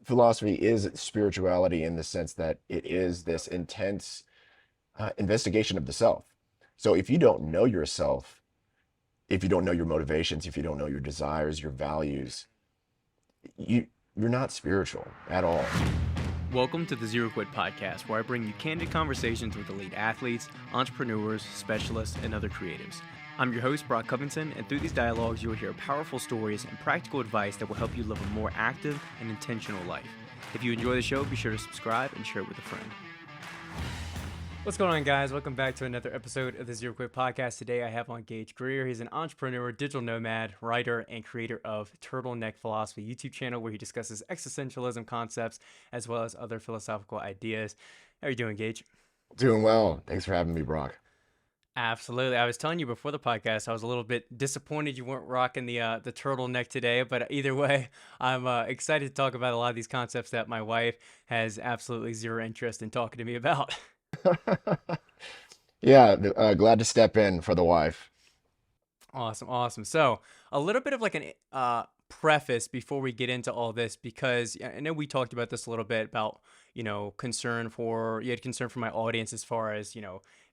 philosophy is spirituality in the sense that it is this intense investigation of the self. So if you don't know yourself, if you don't know your motivations, if you don't know your desires, your values, you you're not spiritual at all. Welcome to the Zero Quit Podcast, where I bring you candid conversations with elite athletes, entrepreneurs, specialists, and other creatives. I'm your host, Covington, and through these dialogues, you'll hear powerful stories and practical advice that will help you live a more active and intentional life. If you enjoy the show, be sure to subscribe and share it with a friend. What's going on, guys? Welcome back to another episode of the Zero Quit Podcast. Today, I have on Gage Greer. He's an entrepreneur, digital nomad, writer, and creator of Turtleneck Philosophy YouTube channel, where he discusses existentialism concepts as well as other philosophical ideas. How are you doing, Gage? Doing well. Thanks for having me, Brock. Absolutely. I was telling you before the podcast, I was a little bit disappointed you weren't rocking the turtleneck today, but either way, I'm excited to talk about a lot of these concepts that my wife has absolutely zero interest in talking to me about. Yeah, glad to step in for the wife. Awesome. So a little bit of like an preface before we get into all this, because I know we talked about this a little bit about, you had concern for my audience as far as,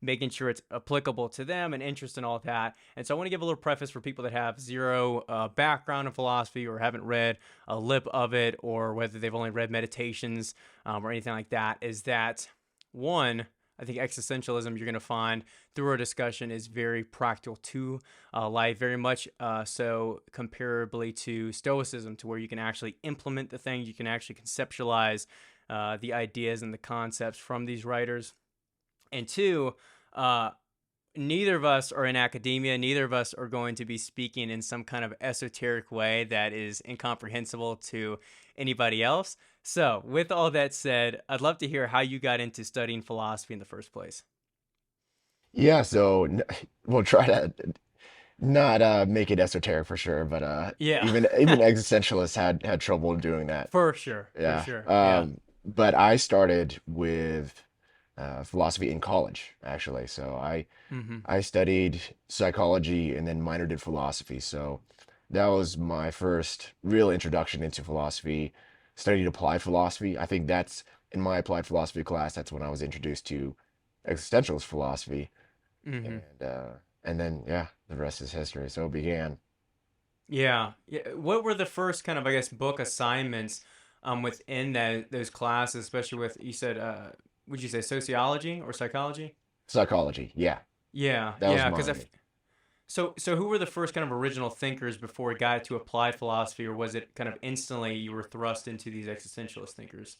making sure it's applicable to them and interest in all that. And so I want to give a little preface for people that have zero background in philosophy or haven't read a lip of it, or whether they've only read Meditations or anything like that, is that one, I think existentialism, you're going to find through our discussion, is very practical to life, very much so comparably to Stoicism, to where you can actually implement the things, you can actually conceptualize the ideas and the concepts from these writers. And two, neither of us are in academia. Neither of us are going to be speaking in some kind of esoteric way that is incomprehensible to anybody else. So, with all that said, I'd love to hear how you got into studying philosophy in the first place. Yeah, so we'll try to not make it esoteric for sure, but Yeah, even existentialists had trouble doing that. for sure, for Yeah. sure. Yeah. But I started with philosophy in college, actually. So Mm-hmm. I studied psychology and then minored in philosophy. So that was my first real introduction into philosophy. Studied applied philosophy. I think that's in my applied philosophy class. That's when I was introduced to existentialist philosophy, Mm-hmm. and then yeah, the rest is history. So it began. Yeah. Yeah. What were the first kind of, I guess, book assignments within those classes, especially with, you said, would you say sociology or psychology? Psychology. Yeah, Yeah, that was yeah, because mine. so who were the first kind of original thinkers before it got to applied philosophy, or was it kind of instantly you were thrust into these existentialist thinkers?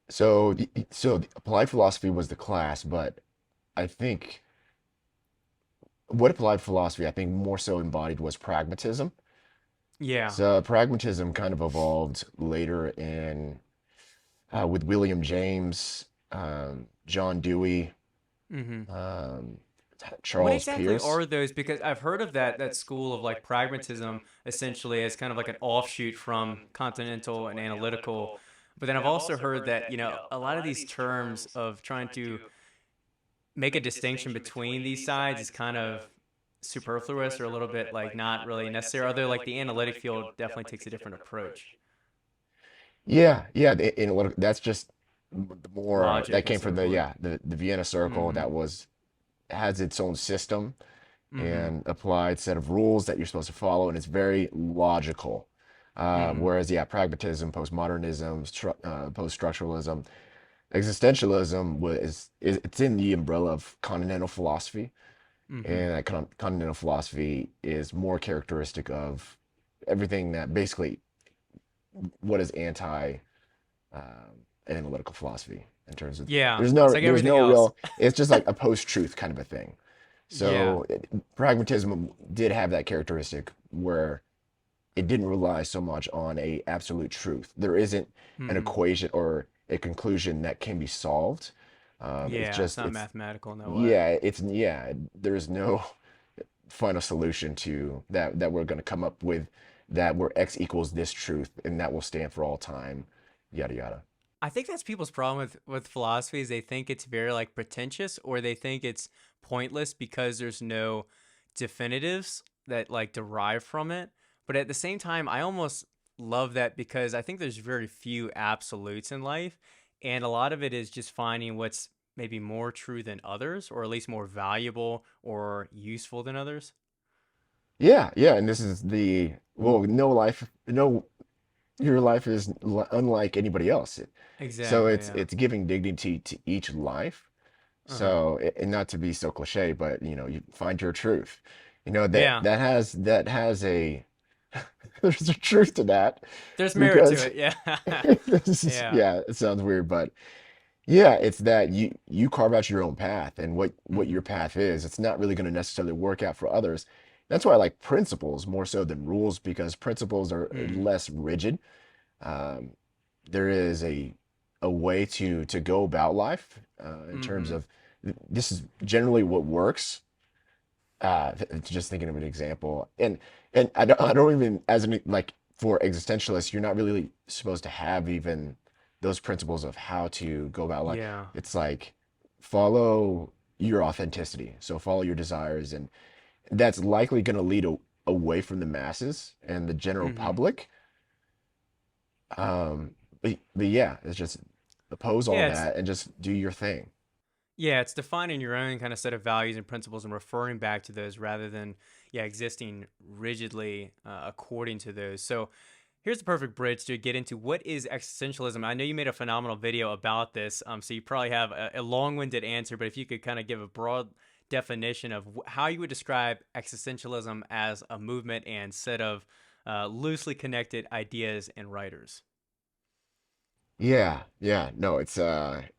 So the applied philosophy was the class, but I think what applied philosophy I think more so embodied was pragmatism. Yeah. So pragmatism kind of evolved later in with William James, John Dewey, Mm-hmm. um, What Charles exactly Peirce. are those? Because I've heard of that school of like pragmatism essentially as kind of like an offshoot from continental and analytical. But then I've also heard that, a lot of these terms of trying to make a distinction between these sides is kind of superfluous or a little bit like not really necessary. Although like the analytic field definitely takes a different approach. Yeah. That's just the more Logic that and came so from the forth. yeah the Vienna Circle Mm-hmm. that was has its own system Mm-hmm. and applied set of rules that you're supposed to follow, and it's very logical. Mm-hmm. Whereas, yeah, pragmatism, postmodernism, post-structuralism, existentialism it's in the umbrella of continental philosophy, Mm-hmm. and that continental philosophy is more characteristic of everything that basically what is anti analytical philosophy in terms of Yeah, it's like there's everything no else. real it's just like a post-truth kind of a thing. Yeah. So pragmatism did have that characteristic where it didn't rely so much on a absolute truth. There isn't an Mm-hmm. equation or a conclusion that can be solved. It's Yeah, it's just not mathematical in that way. yeah, there's no final solution to that we're going to come up with that where X equals this truth and that will stand for all time, yada yada. I think that's people's problem with philosophy is they think it's very like pretentious, or they think it's pointless because there's no definitives that like derive from it. But at the same time, I almost love that because I think there's very few absolutes in life, and a lot of it is just finding what's maybe more true than others, or at least more valuable or useful than others. Yeah, yeah, and this is the well, no life, no, your life is unlike anybody else. So Exactly. Yeah. it's giving dignity to each life. Uh huh. So, and not to be so cliche, but you find your truth. That Yeah. that has a there's a truth to that There's merit to because it. Yeah. Yeah. yeah, it sounds weird, but yeah, it's that you carve out your own path and what your Hmm. path is. It's not really going to necessarily work out for others. That's why I like principles more so than rules because principles are Hmm. less rigid. Um, there is a way to go about life in terms Hmm. of this is generally what works. Just thinking of an example, and I don't even as an like for existentialists, you're not really supposed to have even those principles of how to go about life. Yeah. It's like follow your authenticity. So follow your desires, and that's likely going to lead away from the masses and the general Hmm. public. But yeah, it's just oppose all Yeah. It's that and just do your thing. Yeah, it's defining your own kind of set of values and principles and referring back to those rather than, yeah, existing rigidly according to those. So here's the perfect bridge to get into what is existentialism. I know you made a phenomenal video about this, so you probably have a long-winded answer, but if you could kind of give a broad definition of how you would describe existentialism as a movement and set of loosely connected ideas and writers. Yeah, yeah. No, it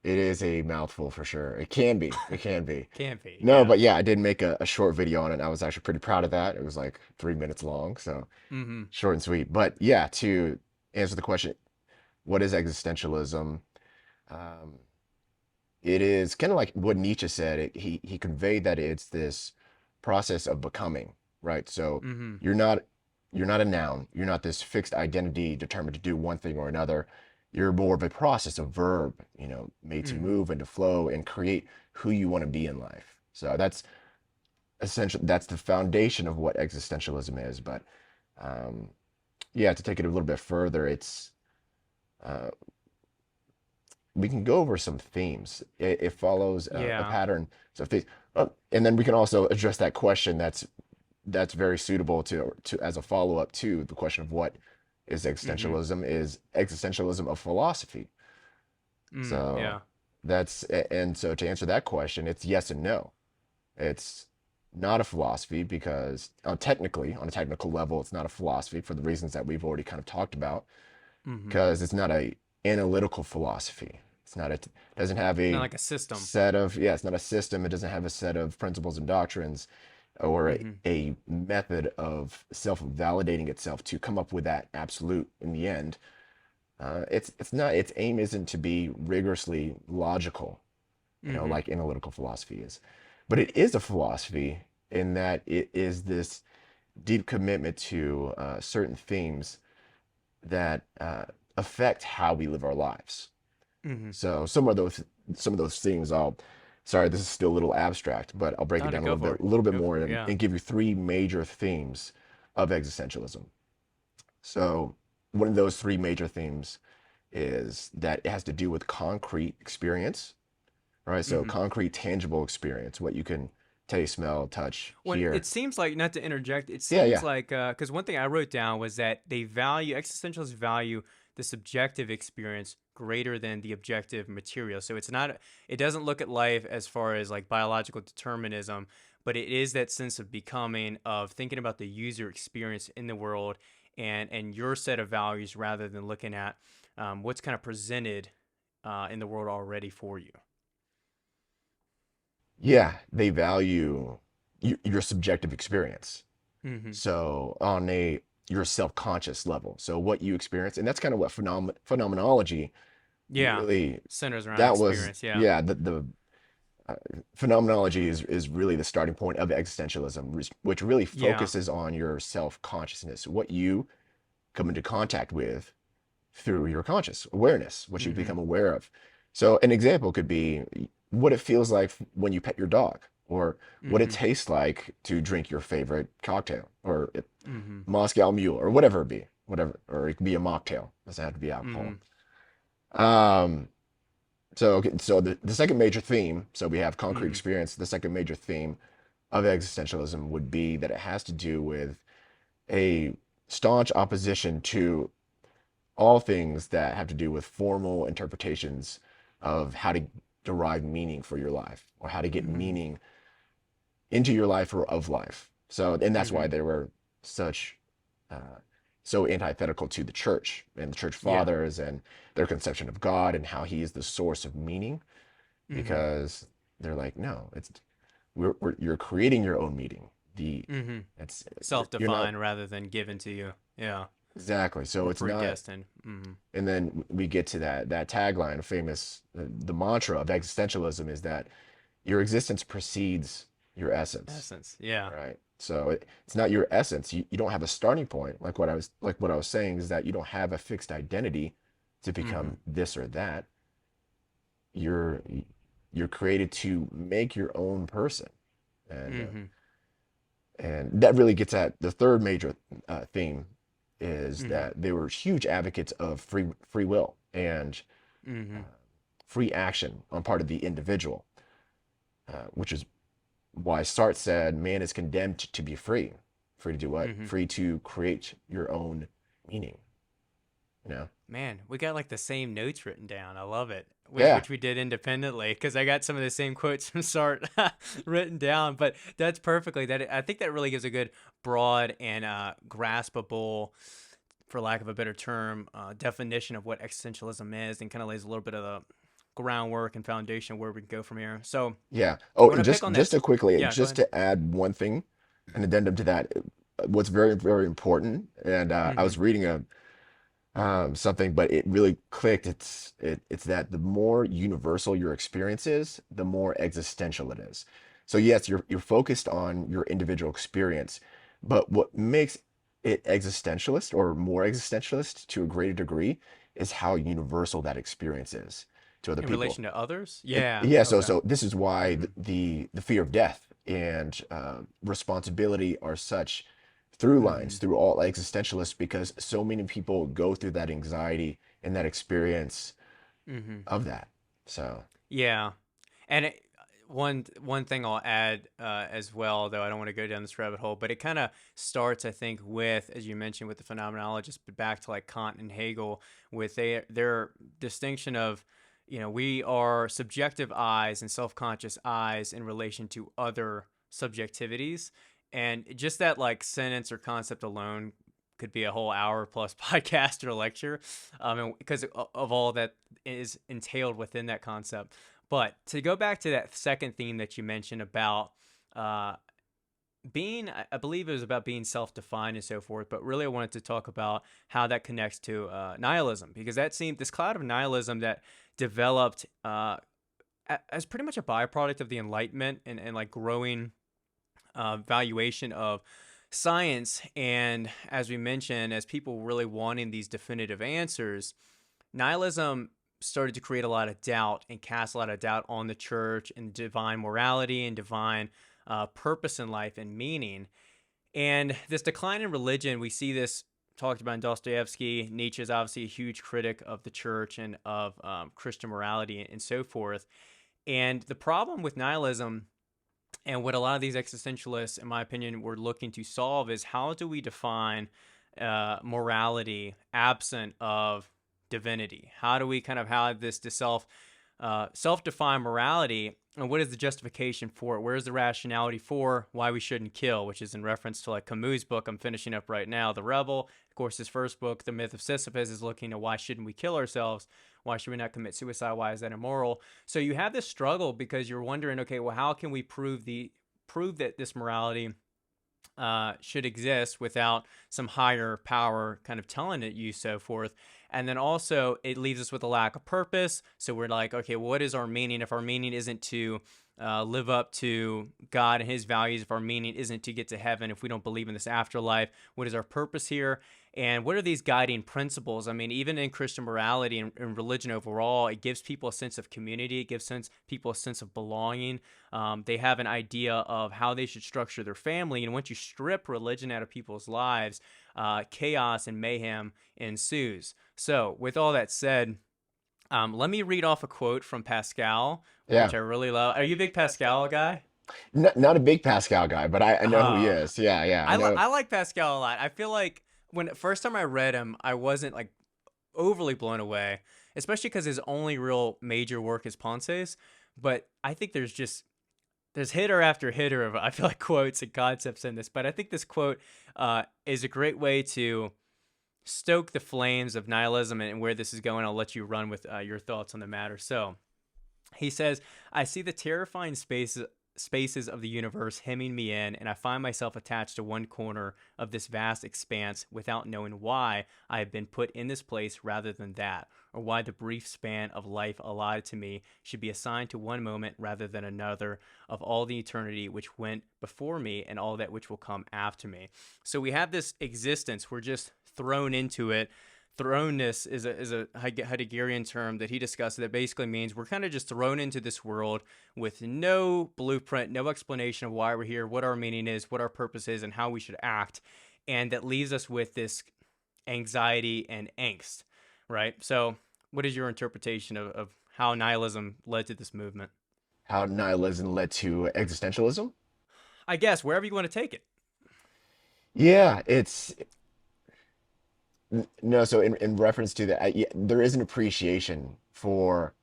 is a mouthful for sure. It can be. It can be. Can be, No, yeah. but yeah, I did make a short video on it. I was actually pretty proud of that. It was like 3 minutes long, so Mm-hmm. short and sweet. But yeah, to answer the question, what is existentialism? Um, it is kind of like what Nietzsche said. He conveyed that it's this process of becoming, right? So Mm-hmm. you're not you're not a noun. You're not this fixed identity determined to do one thing or another. You're more of a process, a verb, made to Mm-hmm. move and to flow and create who you want to be in life. So that's essentially that's the foundation of what existentialism is. But um, yeah, to take it a little bit further, it's uh, we can go over some themes. It follows a Yeah. pattern. So and then we can also address that question that's very suitable to as a follow-up to the question of what is Mm-hmm. existentialism? Is existentialism a philosophy? So Yeah. and so to answer that question, it's yes and no. It's not a philosophy because technically, on a technical level, it's not a philosophy for the reasons that we've already kind of talked about, Mm-hmm. because it's not a analytical philosophy. It's not a doesn't have Not a like a system. set of yeah, it's not a system. It doesn't have a set of principles and doctrines or a, Mm-hmm. a method of self-validating itself to come up with that absolute in the end. It's not its aim isn't to be rigorously logical, Mm-hmm. like analytical philosophy is. But it is a philosophy in that it is this deep commitment to certain themes that affect how we live our lives. Mm-hmm. So some of those themes sorry, this is still a little abstract, but I'll break it No, to down go for it. a little bit Go more for it. and, Yeah. and give you three major themes of existentialism. So one of those three major themes is that it has to do with concrete experience, right? So Mm-hmm. concrete, tangible experience, what you can taste, smell, touch, When hear. it seems like, not to interject, it Yeah, seems yeah. like because one thing I wrote down was that they value existentialists value the subjective experience greater than the objective material. So it's not it doesn't look at life as far as like biological determinism, but it is that sense of becoming, of thinking about the user experience in the world and your set of values rather than looking at what's kind of presented in the world already for you. Yeah, they value your subjective experience. Mm-hmm. So on your self-conscious level. So what you experience, and that's kind of what phenomenology Yeah, really centers around that was experience. Yeah. yeah, the uh, phenomenology is really the starting point of existentialism, which really Yeah. focuses on your self-consciousness, what you come into contact with through your conscious awareness, what you Mm-hmm. become aware of. So an example could be what it feels like when you pet your dog, or what it Mm-hmm. tastes like to drink your favorite cocktail, or Mm-hmm. Moscow Mule, or whatever it be. whatever, or it can be a mocktail. Doesn't have to be alcohol. Mm-hmm. Um, so okay, so the second major theme, so we have concrete Mm-hmm. experience. The second major theme of existentialism would be that it has to do with a staunch opposition to all things that have to do with formal interpretations of how to derive meaning for your life or how to get Mm-hmm. meaning into your life or of life. So, and that's why Mm-hmm. they were such so antithetical to the church and the church Yeah. fathers and their conception of God and how he is the source of meaning, Mm-hmm. because they're like, no, it's you're creating your own meaning. The Mm-hmm. it's you're not Self-defined rather than given to you. Yeah. exactly. So Or it's not. predestined. Mm-hmm. And then we get to that tagline, famous, the mantra of existentialism is that your existence precedes your essence, Essence. Yeah. right? So it's not your essence. You don't have a starting point. Like what I was saying is that you don't have a fixed identity to Mm-hmm. become this or that. You're you're created to make your own person, and Mm-hmm. that really gets at the third major theme is Mm-hmm. that they were huge advocates of free will and uh, Mm-hmm. free action on part of the individual, which is why Sartre said man is condemned to be free. Free to do what? Mm-hmm. Free to create your own meaning, you know? Man, we got like the same notes written down. I love it. Yeah. Which we did independently because I got some of the same quotes from Sartre written down. But that's perfectly that. I think that really gives a good, broad and graspable, for lack of a better term, definition of what existentialism is, and kind of lays a little bit of the groundwork and foundation where we can go from here. So Yeah. I Oh, want and to pick just on just this. to quickly, Yeah, go just ahead. to add one thing, an addendum to that, what's very, very important, and I Mm-hmm. was reading a something, but it really clicked. It's that the more universal your experience is, the more existential it is. So yes, you're focused on your individual experience, but what makes it existentialist or more existentialist to a greater degree is how universal that experience is to other In people. relation to others. And Yeah. yeah, so Okay. so this is why Mm-hmm. the fear of death and responsibility are such through Mm-hmm. lines through all existentialists, because so many people go through that anxiety and that experience Mm-hmm. of that. So Yeah. And one thing I'll add as well, though I don't want to go down this rabbit hole, but it kind of starts, I think, with, as you mentioned, with the phenomenologists, but back to like Kant and Hegel, with their distinction of, we are subjective eyes and self-conscious eyes in relation to other subjectivities, and just that like sentence or concept alone could be a whole hour plus podcast or lecture, because of all that is entailed within that concept. But to go back to that second theme that you mentioned about uh, being, I believe it was about being self defined and so forth, but really I wanted to talk about how that connects to nihilism, because that seemed this cloud of nihilism that developed as pretty much a byproduct of the Enlightenment and like growing valuation of science. And as we mentioned, as people really wanting these definitive answers, nihilism started to create a lot of doubt and cast a lot of doubt on the church and divine morality and divine purpose in life and meaning. And this decline in religion, we see this talked about in Dostoevsky. Nietzsche is obviously a huge critic of the church and of Christian morality and so forth. And the problem with nihilism, and what a lot of these existentialists, in my opinion, were looking to solve, is how do we define morality absent of divinity? How do we kind of have this to self-defined morality, and what is the justification for it? Where is the rationality for why we shouldn't kill? Which is in reference to like Camus' book I'm finishing up right now, The Rebel. Of course, his first book, The Myth of Sisyphus, is looking at why shouldn't we kill ourselves? Why should we not commit suicide? Why is that immoral? So you have this struggle because you're wondering, okay, well, how can we prove that this morality should exist without some higher power kind of telling it you, so forth. And then also it leaves us with a lack of purpose. So we're like, okay, what is our meaning? If our meaning isn't to live up to God and his values, if our meaning isn't to get to heaven, if we don't believe in this afterlife, what is our purpose here? And what are these guiding principles? I mean, even in Christian morality and religion overall, it gives people a sense of community. It gives people a sense of belonging. They have an idea of how they should structure their family. And once you strip religion out of people's lives, chaos and mayhem ensues. So, with all that said, let me read off a quote from Pascal, which Yeah. I really love. Are you a big Pascal guy? Not a big Pascal guy, but I know who he Oh, is. Yeah, yeah, I know. I like Pascal a lot. I feel like when first time I read him, I wasn't like overly blown away, especially because his only real major work is Ponce's. But I think there's hitter after hitter of I feel like quotes and concepts in this. But I think this quote is a great way to stoke the flames of nihilism and where this is going. I'll let you run with your thoughts on the matter. So he says, I see the terrifying spaces of the universe hemming me in, and I find myself attached to one corner of this vast expanse without knowing why I have been put in this place rather than that, or why the brief span of life allotted to me should be assigned to one moment rather than another of all the eternity which went before me and all that which will come after me. So we have this existence, we're just thrown into it. Thrownness is a Heideggerian term that he discussed that basically means we're kind of just thrown into this world with no blueprint, no explanation of why we're here, what our meaning is, what our purpose is, and how we should act. And that leaves us with this anxiety and angst, right? So, what is your interpretation of how nihilism led to this movement? How nihilism led to existentialism. I guess wherever you want to take it. Yeah, it's no. So in reference to that, yeah, there is an appreciation for.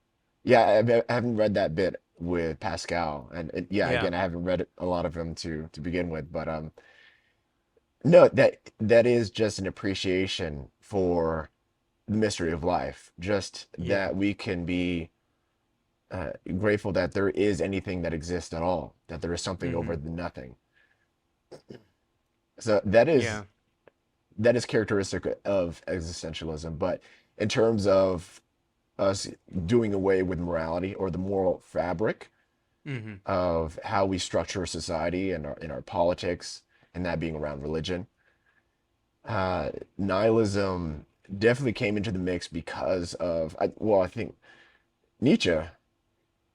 Yeah, I haven't read that bit with Pascal, and yeah, Yeah. again, I haven't read a lot of him to begin with, but no, that is just an appreciation for the mystery of life. Just Yeah. that we can be grateful that there is anything that exists at all, that there is something over Mm-hmm. the nothing. So that is characteristic of existentialism. But in terms of us doing away with morality or the moral fabric Mm-hmm. of how we structure society and our politics, and that being around religion, nihilism definitely came into the mix because of well, I think Nietzsche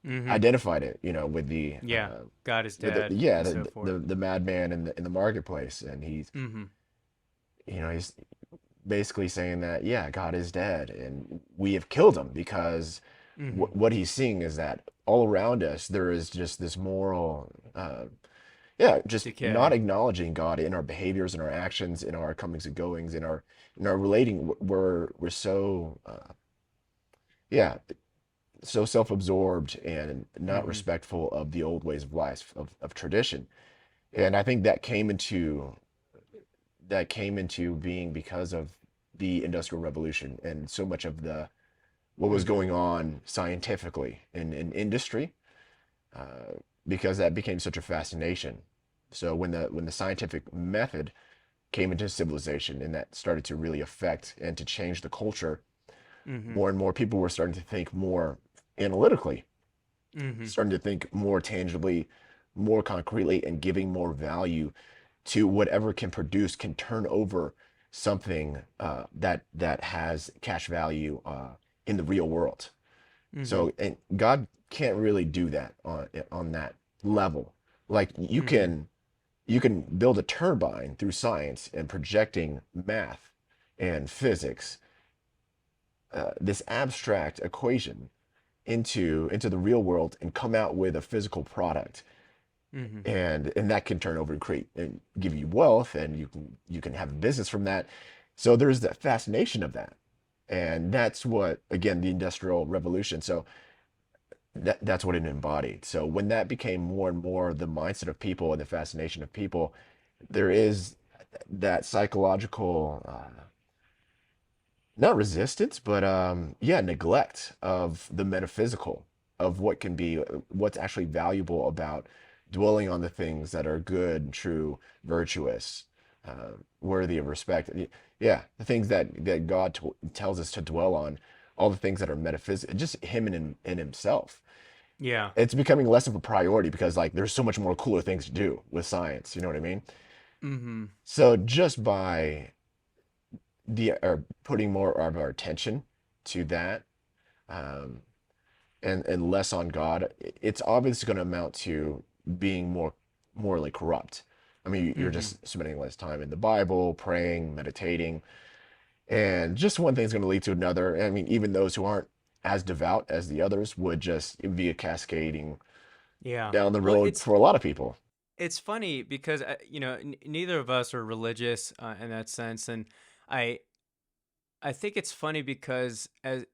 Mm-hmm. identified it, with the Yeah. God is with the dead yeah and so forth. the madman in the marketplace, and he's Mm-hmm. he's basically saying that, yeah, God is dead and we have killed him because Mm-hmm. what he's seeing is that all around us there is just this moral, yeah, just not Decay. acknowledging God in our behaviors, in our actions, in our comings and goings, in our relating. We're so yeah, so self-absorbed and not Mm-hmm. respectful of the old ways of life of tradition. And I think that came into being because of the Industrial Revolution and so much of the what was Mm-hmm. going on scientifically in industry, because that became such a fascination. So when the scientific method came into civilization and that started to really affect and to change the culture, Mm-hmm. more and more people were starting to think more analytically, Mm-hmm. starting to think more tangibly, more concretely, and giving more value to whatever can turn over something that has cash value in the real world. Mm-hmm. So, and God can't really do that on that level. Like Mm-hmm. you can build a turbine through science and projecting math and physics, this abstract equation into the real world and come out with a physical product, Mm-hmm. and that can turn over and create and give you wealth, and you can have a business from that. So there's that fascination of that, and that's what, again, the Industrial Revolution. So that's what it embodied. So when that became more and more the mindset of people and the fascination of people, there is that psychological, not resistance, but yeah, neglect of the metaphysical, of what can be, what's actually valuable about dwelling on the things that are good, true, virtuous, worthy of respect. Yeah, the things that God tells us to dwell on, all the things that are metaphysical, just him in himself. Yeah. It's becoming less of a priority because like there's so much more cooler things to do with science. You know what I mean? Mm-hmm. So just by or putting more of our attention to that, um, and less on God, it's obviously going to amount to being more morally corrupt. I mean, you're Mm-hmm. just spending less time in the Bible, praying, meditating, and just one thing's going to lead to another. I mean, even those who aren't as devout as the others would just be a cascading Yeah. down the Well, road for a lot of people. it's funny because neither of us are religious in that sense, and I I think it's funny because as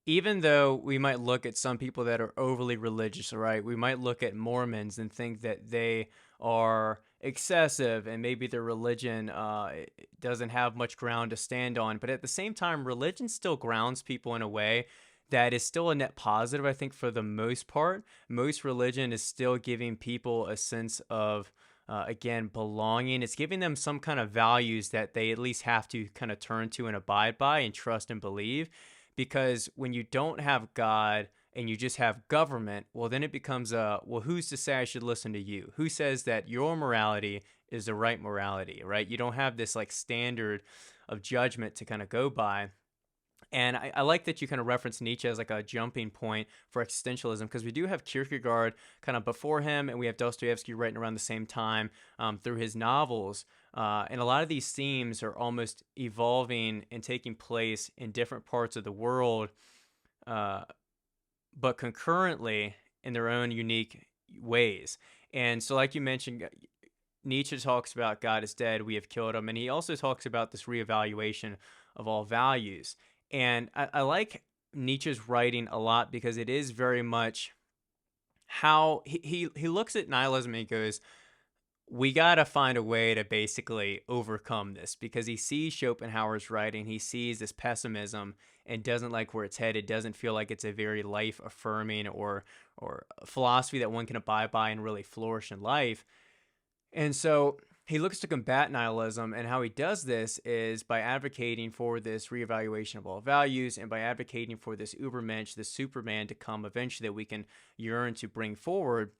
even though we might look at some people that are overly religious, right? We might look at Mormons and think that they are excessive and maybe their religion doesn't have much ground to stand on. But at the same time, religion still grounds people in a way that is still a net positive, I think, for the most part. Most religion is still giving people a sense of, again, belonging. It's giving them some kind of values that they at least have to kind of turn to and abide by and trust and believe, because when you don't have God and you just have government, well, then it becomes well, who's to say I should listen to you? Who says that your morality is the right morality, right? You don't have this like standard of judgment to kind of go by. And I like that you kind of reference Nietzsche as like a jumping point for existentialism, because we do have Kierkegaard kind of before him, and we have Dostoevsky writing around the same time through his novels. And a lot of these themes are almost evolving and taking place in different parts of the world, uh, but concurrently in their own unique ways. And so, like you mentioned, Nietzsche talks about God is dead, we have killed him. And he also talks about this reevaluation of all values. And I like Nietzsche's writing a lot because it is very much how he looks at nihilism and he goes, we got to find a way to basically overcome this, because he sees Schopenhauer's writing, he sees this pessimism and doesn't like where it's headed, doesn't feel like it's a very life affirming or philosophy that one can abide by and really flourish in life. And so he looks to combat nihilism, and how he does this is by advocating for this reevaluation of all values and by advocating for this Ubermensch, this Superman to come eventually that we can yearn to bring forward.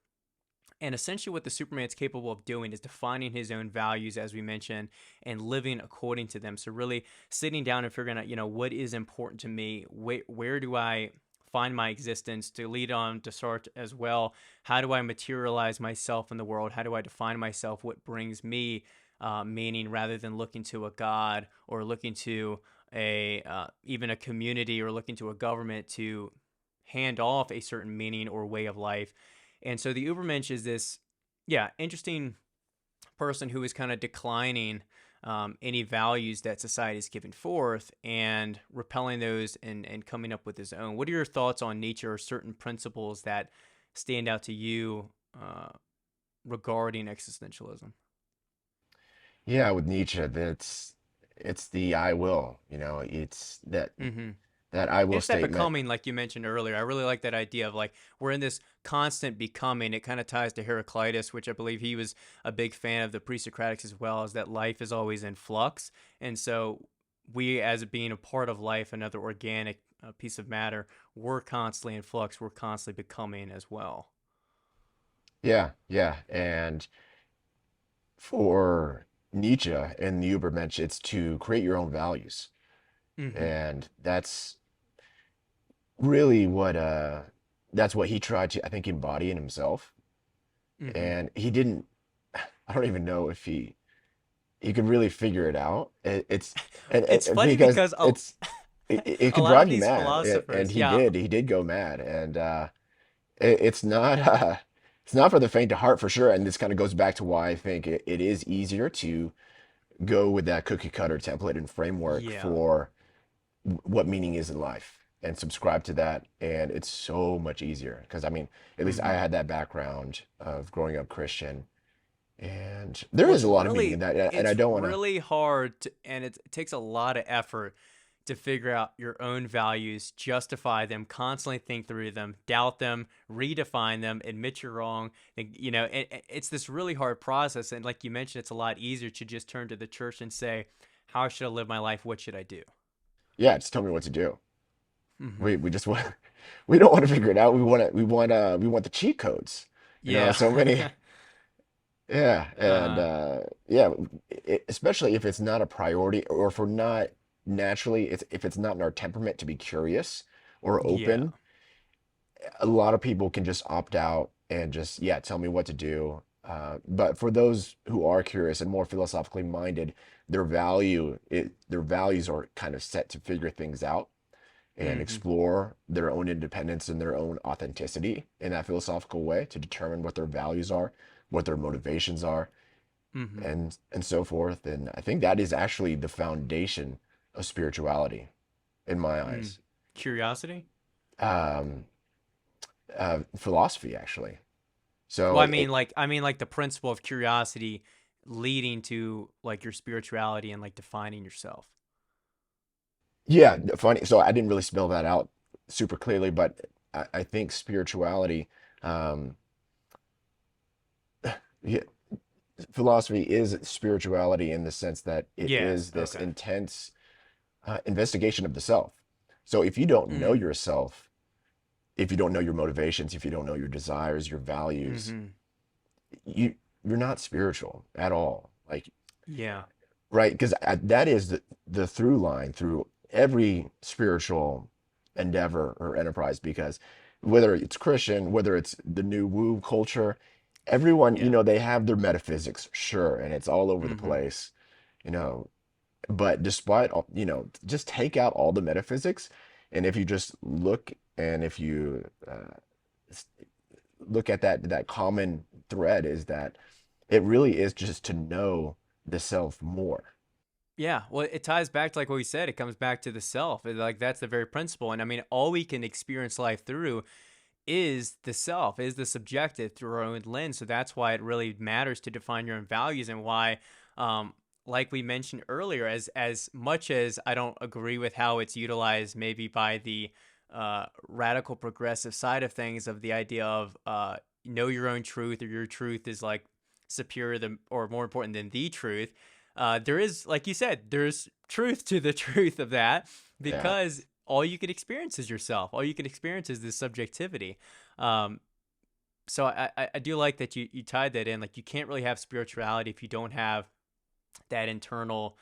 And essentially, what the Superman's capable of doing is defining his own values, as we mentioned, and living according to them. So, really sitting down and figuring out, what is important to me? Where do I find my existence? To lead on to start as well, how do I materialize myself in the world? How do I define myself? What brings me meaning, rather than looking to a god or looking to a even a community or looking to a government to hand off a certain meaning or way of life. And so the Ubermensch is this, yeah, interesting person who is kind of declining any values that society is given forth and repelling those and coming up with his own. What are your thoughts on Nietzsche or certain principles that stand out to you regarding existentialism? Yeah, with Nietzsche, it's the I will, it's Mm-hmm. that I will It's that statement. becoming, like you mentioned earlier. I really like that idea of like we're in this constant becoming. It kind of ties to Heraclitus, which I believe he was a big fan of the pre-Socratics as well, is that life is always in flux. And so we, as being a part of life, another organic piece of matter, we're constantly in flux. We're constantly becoming as well. Yeah, yeah. And for Nietzsche and the Übermensch, it's to create your own values. Mm-hmm. And really what that's what he tried to, I think, embody in himself. Mm-hmm. And he didn't, I don't even know if he could really figure it out. It's It's funny because because it a could lot of drive you these mad. And philosophers, yeah. he did go mad. And it's not it's not for the faint of heart for sure. And this kind of goes back to why I think it is easier to go with that cookie cutter template and framework Yeah. for what meaning is in life and subscribe to that. And it's so much easier because I mean, at least I Mm-hmm. had that background of growing up Christian, and there Well, is a lot of meaning in that. And I it's don't want to. really hard to, and it takes a lot of effort to figure out your own values, justify them, constantly think through them, doubt them, redefine them, admit you're wrong. And, it's this really hard process. And like you mentioned, it's a lot easier to just turn to the church and say, "How should I live my life? What should I do?" Yeah, just tell me what to do. Hmm. We just want we don't want to figure it out. We want the cheat codes. Yeah. So many. Yeah, and uh, yeah, especially if it's not a priority or if we're not naturally, if it's not in our temperament to be curious or yeah. open, a lot of people can just opt out and just, yeah, tell me what to do. But for those who are curious and more philosophically minded, their values are kind of set to figure things out and Mm-hmm. explore their own independence and their own authenticity in that philosophical way to determine what their values are, what their motivations are, Mm-hmm. and so forth. And I think that is actually the foundation of spirituality in my Mm. eyes. Curiosity? Um, Philosophy, actually. Well, So I mean like the principle of curiosity leading to like your spirituality and like defining yourself. yeah, funny. So I didn't really spell that out super clearly, but I think spirituality, um, yeah, philosophy is spirituality in the sense that it Yes. is this Okay. intense investigation of the self. So if you don't know Mm. yourself, if you don't know your motivations, if you don't know your desires, your values, Mm-hmm. you you're not spiritual at all. Like, Yeah. right? Because that is the through line through every spiritual endeavor or enterprise. Because whether it's Christian, whether it's the new woo culture, everyone, Yeah. they have their metaphysics, sure, and it's all over the Mm-hmm. place, you know. But despite all, just take out all the metaphysics, and if you just look and if you s- look at that common thread is that it really is just to know the self more. Yeah, well, it ties back to like what we said. It comes back to the self. Like that's the very principle. And I mean, all we can experience life through is the self, is the subjective through our own lens. So that's why it really matters to define your own values and why, like we mentioned earlier, as much as I don't agree with how it's utilized, maybe by the radical progressive side of things, of the idea of know your own truth or your truth is like superior than, or more important than the truth. There is, like you said, there's truth to the truth of that Yeah. because all you can experience is yourself. All you can experience is this subjectivity. Um, so I do like that you tied that in. Like you can't really have spirituality if you don't have that internal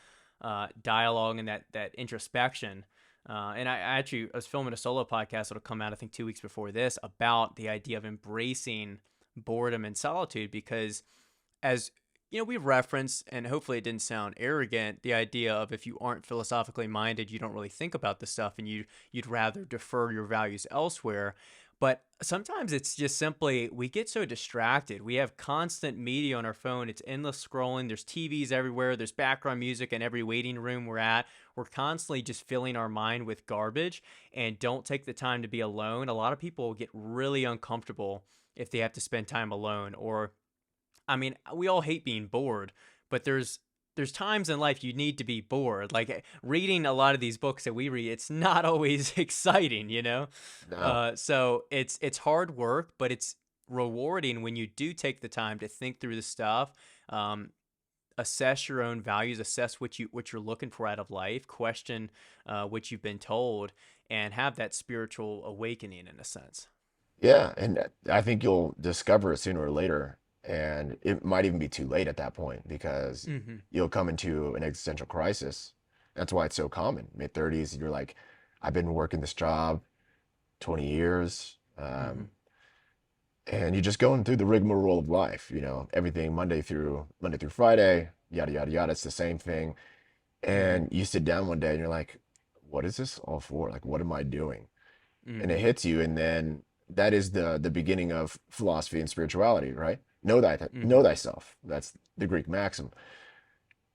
dialogue and that introspection. And I actually I was filming a solo podcast that'll come out I think 2 weeks before this about the idea of embracing boredom and solitude because as we reference, and hopefully it didn't sound arrogant, the idea of if you aren't philosophically minded, you don't really think about this stuff, and you'd rather defer your values elsewhere. But sometimes it's just simply we get so distracted. We have constant media on our phone. It's endless scrolling. There's TVs everywhere. There's background music in every waiting room we're at. We're constantly just filling our mind with garbage and don't take the time to be alone. A lot of people get really uncomfortable if they have to spend time alone, or I mean, we all hate being bored, but there's times in life you need to be bored. Like reading a lot of these books that we read, it's not always exciting. No. So it's hard work, but it's rewarding when you do take the time to think through the stuff, um, assess your own values, assess what you're looking for out of life, question what you've been told, and have that spiritual awakening in a sense. Yeah, and I think you'll discover it sooner or later, and it might even be too late at that point because Mm-hmm. you'll come into an existential crisis. That's why it's so common. Mid 30s, you're like, I've been working this job 20 years, Mm-hmm. and you're just going through the rigmarole of life, everything Monday through Friday, yada yada yada. It's the same thing, Mm-hmm. and you sit down one day and you're like, what is this all for? Like, what am I doing? And it Mm-hmm. hits you, and then that is the beginning of philosophy and spirituality, right? Mm-hmm. Know thyself. That's the Greek maxim.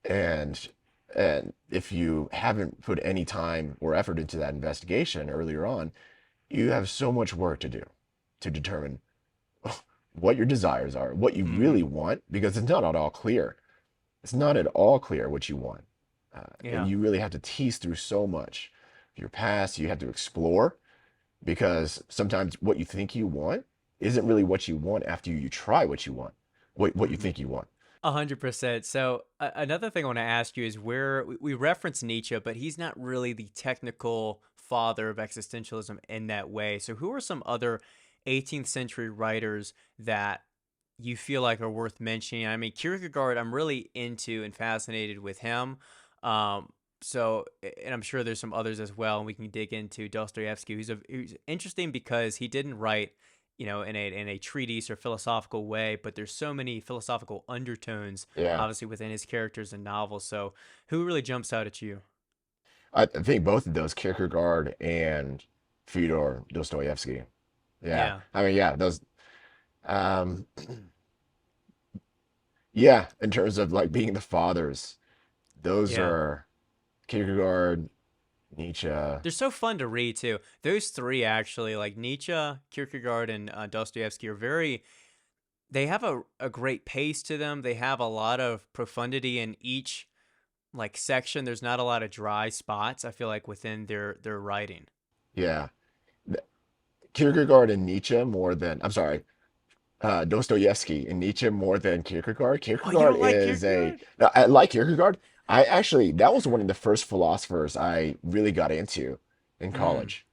And and if you haven't put any time or effort into that investigation earlier on, you have so much work to do to determine what your desires are, what you Mm-hmm. really want, because it's not at all clear. It's not at all clear what you want. And Yeah. you really have to tease through so much of your past. You have to explore because sometimes what you think you want isn't really what you want after you try what you want, what you Mm-hmm. think you want. 100%. So another thing I want to ask you is where we reference Nietzsche, but he's not really the technical father of existentialism in that way. So who are some other 18th century writers that you feel like are worth mentioning? I mean, Kierkegaard, I'm really into and fascinated with him. Um, and I'm sure there's some others as well, and we can dig into Dostoevsky, who's interesting because he didn't write in a treatise or philosophical way, but there's so many philosophical undertones, Yeah. obviously, within his characters and novels. So, who really jumps out at you? I think both of those, Kierkegaard and Fyodor Dostoevsky. Yeah. Yeah, I mean, yeah, those, um, yeah, in terms of like being the fathers, those yeah. are Kierkegaard, Nietzsche. They're so fun to read too. Those three actually, like Nietzsche, Kierkegaard, and Dostoevsky, are very. They have a great pace to them. They have a lot of profundity in each like section. There's not a lot of dry spots, I feel like, within their writing. Yeah. Kierkegaard and Nietzsche more than, I'm sorry, Dostoevsky and Nietzsche more than Kierkegaard. Oh, you Kierkegaard don't like is a, Kierkegaard? no, I like Kierkegaard. I actually, that was one of the first philosophers I really got into in Mm, college.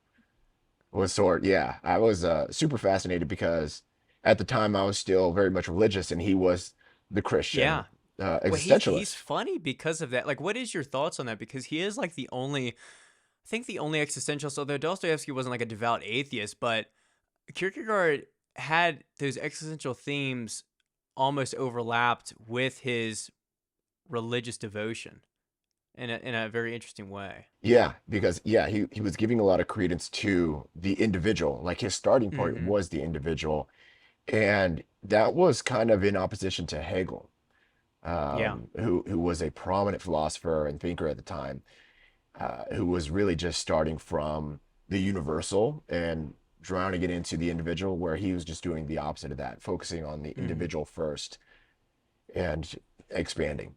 Yeah, I was super fascinated because at the time I was still very much religious and he was the Christian yeah. Well, he's existentialist. funny because of that. Like, what is your thoughts on that? Because he is like the only, I think the only existentialist. Although Dostoevsky wasn't like a devout atheist, but Kierkegaard had those existential themes almost overlapped with his religious devotion in a very interesting way. Yeah, because yeah, he was giving a lot of credence to the individual. Like his starting point Mm-hmm. was the individual, and that was kind of in opposition to Hegel, Yeah. who was a prominent philosopher and thinker at the time, who was really just starting from the universal and drowning it into the individual, where he was just doing the opposite of that, focusing on the Mm-hmm. individual first and expanding.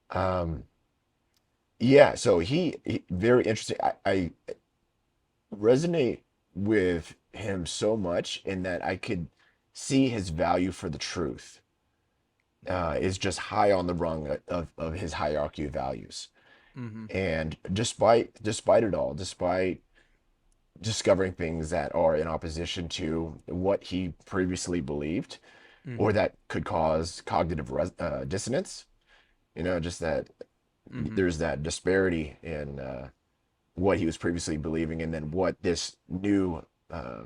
Um, yeah, so he very interesting. I resonate with him so much in that I could see his value for the truth is just high on the rung of his hierarchy of values. Mm-hmm. And despite it all, despite discovering things that are in opposition to what he previously believed, or Mm-hmm. that could cause cognitive dissonance, just that Mm-hmm. there's that disparity in what he was previously believing, and then what this uh,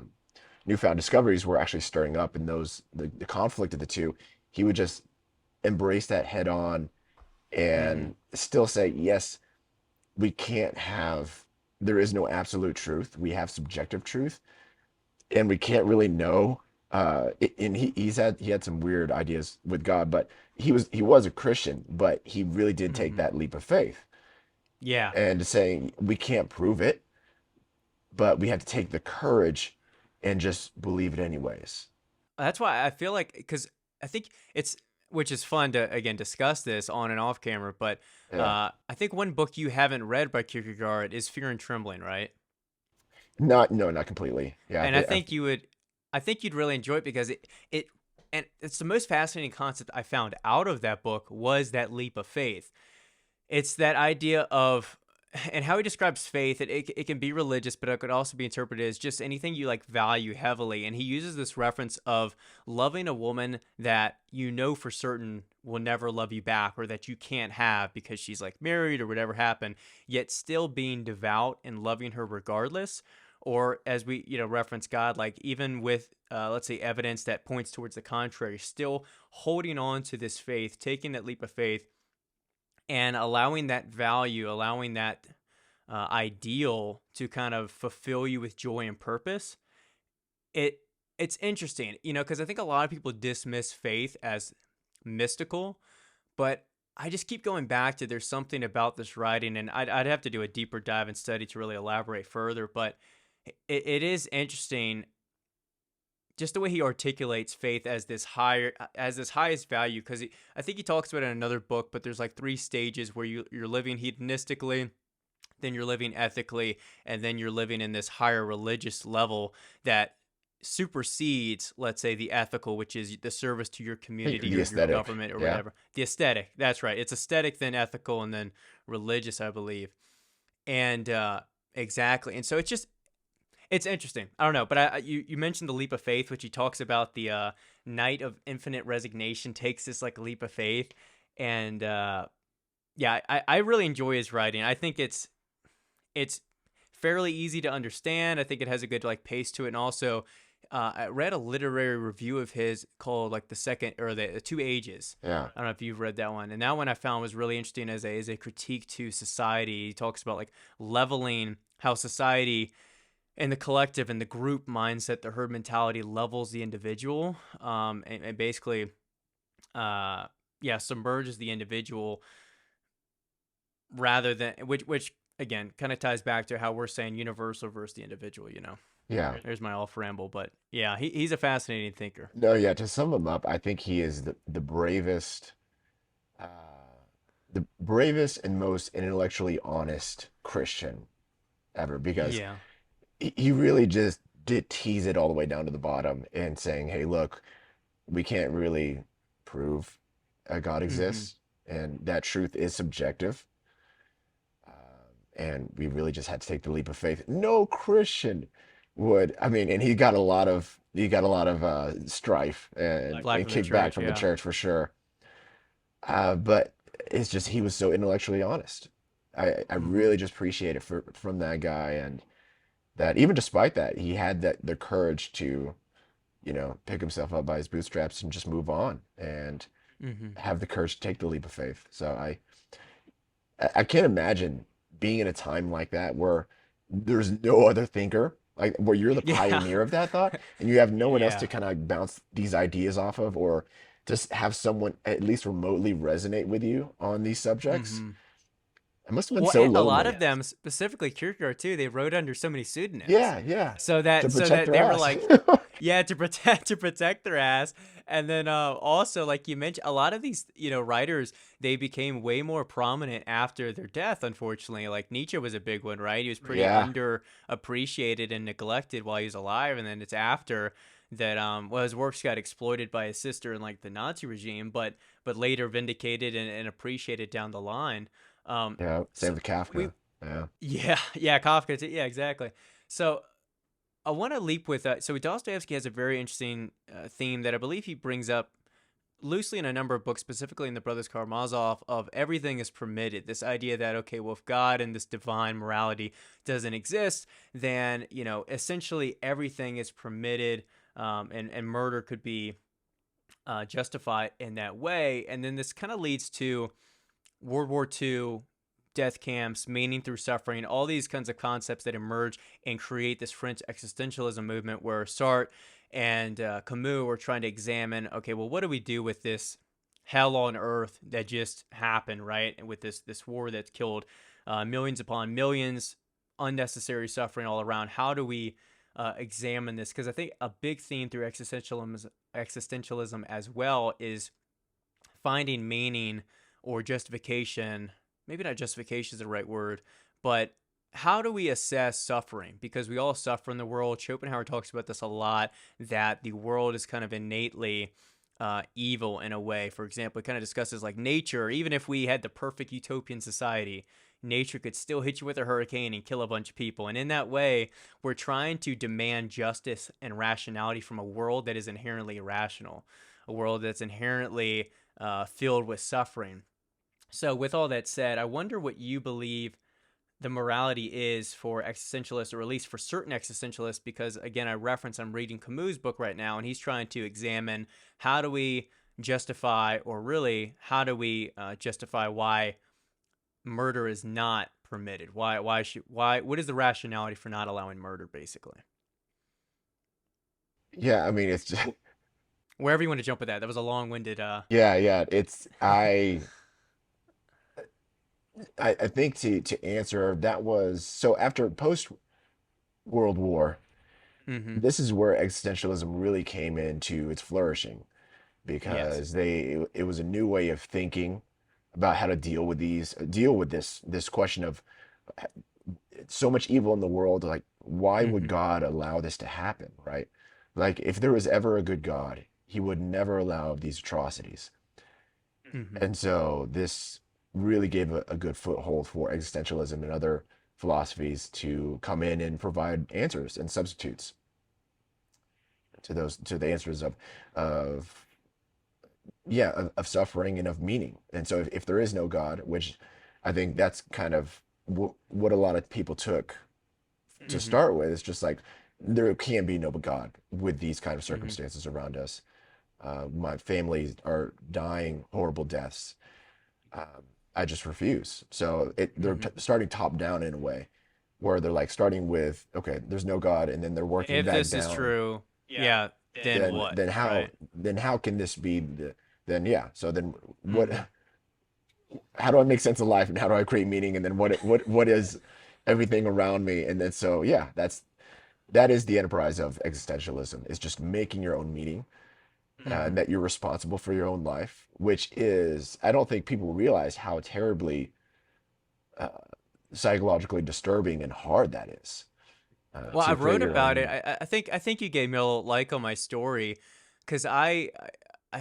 newfound discoveries were actually stirring up, and the conflict of the two. He would just embrace that head on Mm-hmm. and still say, yes, we can't have, there is no absolute truth. We have subjective truth, and we can't really know. And he had some weird ideas with God, but he was a Christian, but he really did take Mm-hmm. that leap of faith Yeah. and saying we can't prove it, but we have to take the courage and just believe it anyways. That's why I feel like, because I think it's, which is fun to again discuss this on and off camera, but Yeah. I think one book you haven't read by Kierkegaard is Fear and Trembling, right? Not, no, not completely. Yeah. And I think you'd really enjoy it because it, and it's the most fascinating concept I found out of that book was that leap of faith. It's that idea of, and how he describes faith, it can be religious, but it could also be interpreted as just anything you like value heavily. And he uses this reference of loving a woman that you know for certain will never love you back, or that you can't have because she's like married or whatever happened, yet still being devout and loving her regardless. Or as we, reference God, like even with, let's say, evidence that points towards the contrary, still holding on to this faith, taking that leap of faith and allowing that value, allowing that ideal to kind of fulfill you with joy and purpose. It it's interesting, because I think a lot of people dismiss faith as mystical, but I just keep going back to there's something about this writing, and I'd have to do a deeper dive and study to really elaborate further. But it is interesting just the way he articulates faith as this higher, as this highest value, because I think he talks about it in another book, but there's like three stages where you're living hedonistically, then you're living ethically, and then you're living in this higher religious level that supersedes, let's say, the ethical, which is the service to your I think community the or your aesthetic. government or Yeah. whatever. The aesthetic, that's right. It's aesthetic, then ethical, and then religious, I believe. And exactly. And so it's interesting. I don't know, but you mentioned the leap of faith, which he talks about. The night of infinite resignation takes this like leap of faith, and yeah, I really enjoy his writing. I think it's fairly easy to understand. I think it has a good like pace to it, and also I read a literary review of his called like the second or the two ages. Yeah. I don't know if you've read that one. And that one I found was really interesting as a critique to society. He talks about like leveling how society and the collective and the group mindset, the herd mentality levels the individual, and basically, yeah, submerges the individual rather than which again kind of ties back to how we're saying universal versus the individual. Yeah. There's my off ramble, but yeah, he's a fascinating thinker. No, yeah, to sum him up, I think he is uh, the bravest and most intellectually honest Christian ever, because Yeah. he really just did tease it all the way down to the bottom and saying, hey, look, we can't really prove a God Mm-hmm. exists, and that truth is subjective. And we really just had to take the leap of faith. No Christian would. I mean, and he got a lot of strife Black and from the kickback church. from the Yeah. church for sure. But it's just he was so intellectually honest. I Mm-hmm. really just appreciate it from that guy, and that even despite that, he had that the courage to, pick himself up by his bootstraps and just move on and Mm-hmm. have the courage to take the leap of faith. So I can't imagine being in a time like that where there's no other thinker, like where you're the Yeah. pioneer of that thought and you have no one else to Yeah. kind of bounce these ideas off of, or just have someone at least remotely resonate with you on these subjects. Mm-hmm. It must have been Well, so a lot lonely. of them, specifically Kierkegaard too, they wrote under so many pseudonyms, Yeah, yeah. so To protect that their they were ass. like, yeah, to protect their ass. And then also, like you mentioned, a lot of these writers, they became way more prominent after their death. Unfortunately, like Nietzsche was a big one, right? He was pretty Yeah. underappreciated and neglected while he was alive, and then it's after that well, his works got exploited by his sister in like the Nazi regime, but later vindicated and appreciated down the line. Yeah. Same So with we Kafka. Yeah. yeah, yeah, Kafka too. Yeah, exactly. So I want to leap with so Dostoevsky has a very interesting theme that I believe he brings up loosely in a number of books, specifically in the Brothers Karamazov, of everything is permitted. This idea that, okay, well, if God and this divine morality doesn't exist, then essentially everything is permitted, and murder could be justified in that way. And then this kind of leads to World War II, death camps, meaning through suffering, all these kinds of concepts that emerge and create this French existentialism movement where Sartre and Camus were trying to examine, okay, well, what do we do with this hell on earth that just happened, right? And with this war that's killed millions upon millions, unnecessary suffering all around. How do we examine this? Because I think a big theme through existentialism as well is finding meaning or justification. Maybe not justification is the right word, but how do we assess suffering? Because we all suffer in the world. Schopenhauer talks about this a lot, that the world is kind of innately evil in a way. For example, it kind of discusses like nature. Even if we had the perfect utopian society, nature could still hit you with a hurricane and kill a bunch of people. And in that way, we're trying to demand justice and rationality from a world that is inherently irrational, a world that's inherently filled with suffering. So, with all that said, I wonder what you believe the morality is for existentialists, or at least for certain existentialists, because again, I'm reading Camus' book right now, and he's trying to examine how do we justify, or really, how do we justify why murder is not permitted? What is the rationality for not allowing murder, basically? Yeah. I mean, it's just, Wherever you want to jump with that. That was a long winded. yeah, yeah. I think to answer that was so after post World War, Mm-hmm. this is where existentialism really came into its flourishing, Yes. because it was a new way of thinking about how to deal with this question of so much evil in the world. Like, why would Mm-hmm. God allow this to happen, right? Like, if there was ever a good God, he would never allow these atrocities. Mm-hmm. And so this really gave a good foothold for existentialism and other philosophies to come in and provide answers and substitutes to the answers of yeah, of suffering and of meaning. And so if there is no God, which I think that's kind of what a lot of people took to Mm-hmm. start with, it's just like there can be no God with these kind of circumstances around us. My family are dying horrible deaths. Um, I just refuse. So they're Hmm. starting top down in a way where they're like starting with, okay, there's no God, and then they're working If back this is down. true, yeah, then Then what, then how right? then how can this be then yeah. So then what Hmm. how do I make sense of life and how do I create meaning and then what is everything around me? And then so yeah, that is the enterprise of existentialism, is just making your own meaning, Hmm. and that you're responsible for your own life, which is, I don't think people realize how terribly uh, psychologically disturbing and hard that is, Well, I to create wrote your own about it. meaning. I think you gave me a little like on my story, because I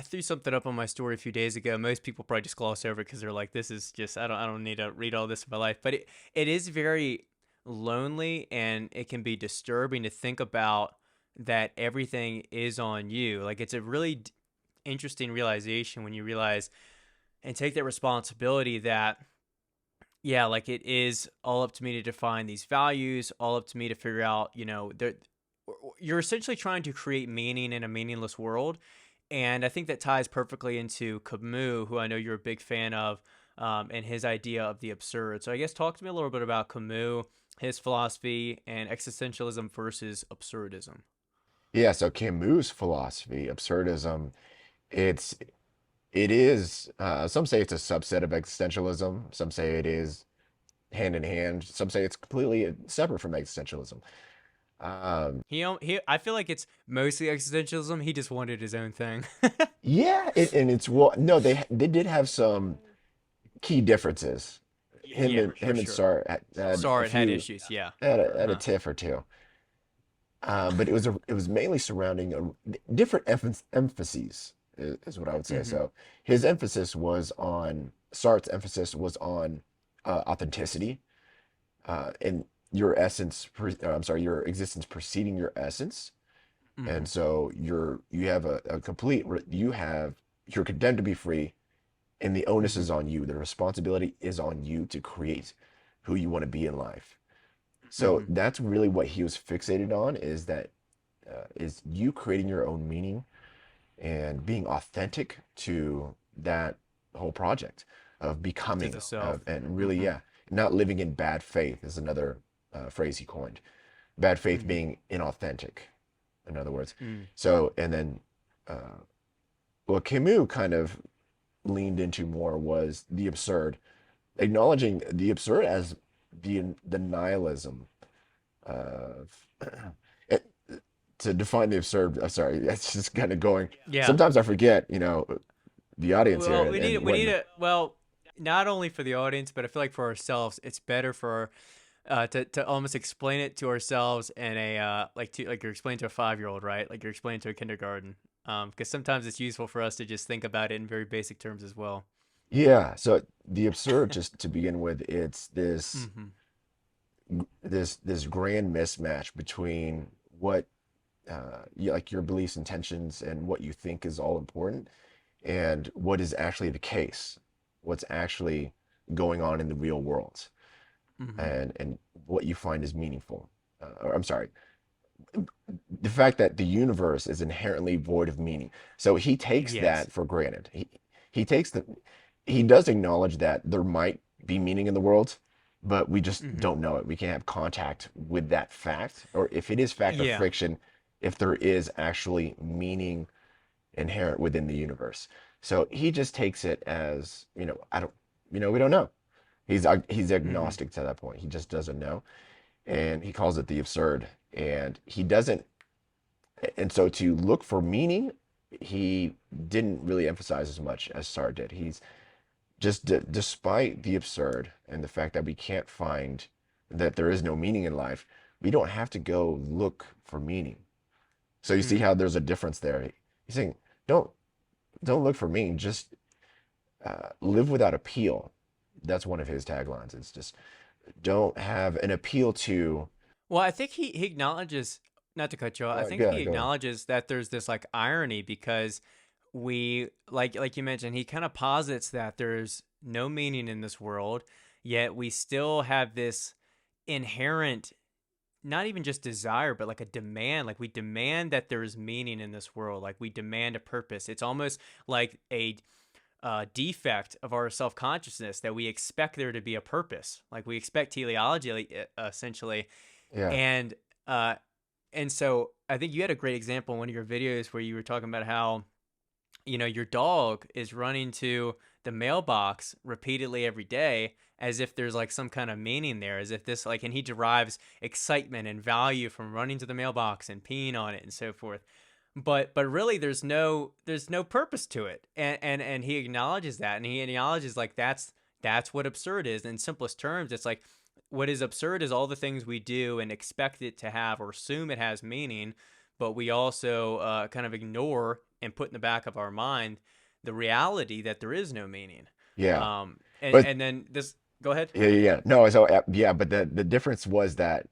threw something up on my story a few days ago. Most people probably just gloss over it because they're like, "This is just I don't need to read all this in my life." But it is very lonely, and it can be disturbing to think about that everything is on you. Like it's a really interesting realization when you realize and take that responsibility that yeah, like it is all up to me to define these values, all up to me to figure out, you're essentially trying to create meaning in a meaningless world. And I think that ties perfectly into Camus, who I know you're a big fan of, and his idea of the absurd. So I guess talk to me a little bit about Camus, his philosophy, and existentialism versus absurdism. Yeah, so Camus' philosophy, absurdism, it's it is some say it's a subset of existentialism, some say it is hand in hand, some say it's completely separate from existentialism. Um, I feel like it's mostly existentialism. He just wanted his own thing. yeah, and it's, well, no, they did have some key differences. Yeah, for Him and sure. Sartre had a Sorry, it had few, issues. Yeah. had a Uh-huh. tiff or two. But it was mainly surrounding different emphases, is what I would say. Hmm. So his emphasis was on Sartre's emphasis was on authenticity, and your essence. I'm sorry, your existence preceding your essence, and Hmm. so you have a complete. You have you're condemned to be free, and the onus Hmm. is on you. The responsibility is on you to create who you want to be in life. So Hmm. that's really what he was fixated on, is that is you creating your own meaning and being authentic to that whole project of To becoming, the self. and really, Hmm. yeah, not living in bad faith is another phrase he coined. Bad faith Hmm. being inauthentic, in other words. Mm. So, and then what Camus kind of leaned into more was the absurd, acknowledging the absurd as the nihilism of it, to define the absurd. I'm sorry, it's just kind of going. Yeah. Sometimes I forget, the audience here, Well, and we need when. to well, not only for the audience, but I feel like for ourselves, it's better for to almost explain it to ourselves in a like you're explaining to a 5-year-old, right? Like you're explaining to a kindergarten. Because sometimes it's useful for us to just think about it in very basic terms as well. Yeah, so the absurd, just to begin with, it's Hmm. this grand mismatch between what like your beliefs, intentions, and what you think is all important, and what is actually the case, what's actually going on in the real world, Hmm. and what you find is meaningful. Or I'm sorry, the fact that the universe is inherently void of meaning. So he takes Yes. that for granted. He takes the he does acknowledge that there might be meaning in the world, but we just Hmm. don't know it. We can't have contact with that fact, or if it is fact or Yeah. fiction, if there is actually meaning inherent within the universe. So he just takes it as, I don't, we don't know. He's Hmm. agnostic to that point. He just doesn't know, and he calls it the absurd. And he doesn't, and so to look for meaning, he didn't really emphasize as much as Sartre did. He's just, despite the absurd and the fact that we can't find, that there is no meaning in life, we don't have to go look for meaning. So you see Hmm. how there's a difference there. He's saying, don't don't look for meaning, just live without appeal. That's one of his taglines. It's just don't have an appeal to. Well, I think he acknowledges, not to cut you off, I think he Go ahead. acknowledges that there's this like irony because we like you mentioned, he kind of posits that there's no meaning in this world, yet we still have this inherent not even just desire, but like a demand. Like we demand that there is meaning in this world. Like we demand a purpose. It's almost like a defect of our self consciousness that we expect there to be a purpose. Like we expect teleology, essentially. Yeah. And uh, and so I think you had a great example in one of your videos where you were talking about how your dog is running to the mailbox repeatedly every day as if there's like some kind of meaning there, as if this like, and he derives excitement and value from running to the mailbox and peeing on it and so forth. But really there's no purpose to it. And he acknowledges that, and he acknowledges like that's what absurd is. In simplest terms, it's like what is absurd is all the things we do and expect it to have or assume it has meaning, but we also kind of ignore and put in the back of our mind the reality that there is no meaning. Yeah. And But and then this, go ahead. yeah, yeah, yeah. No, so yeah, but the difference was that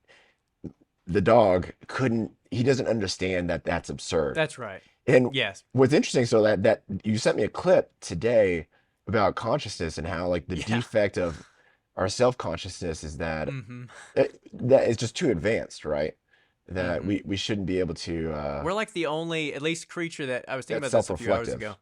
the dog couldn't, he doesn't understand that that's absurd. That's right. And Yes. what's interesting, so that you sent me a clip today about consciousness and how like the Yeah. defect of our self-consciousness is that Mm-hmm. that is just too advanced, right? That Mm-hmm. we shouldn't be able to We're like the only, at least creature that I was thinking that's about this a few hours self-reflective. ago.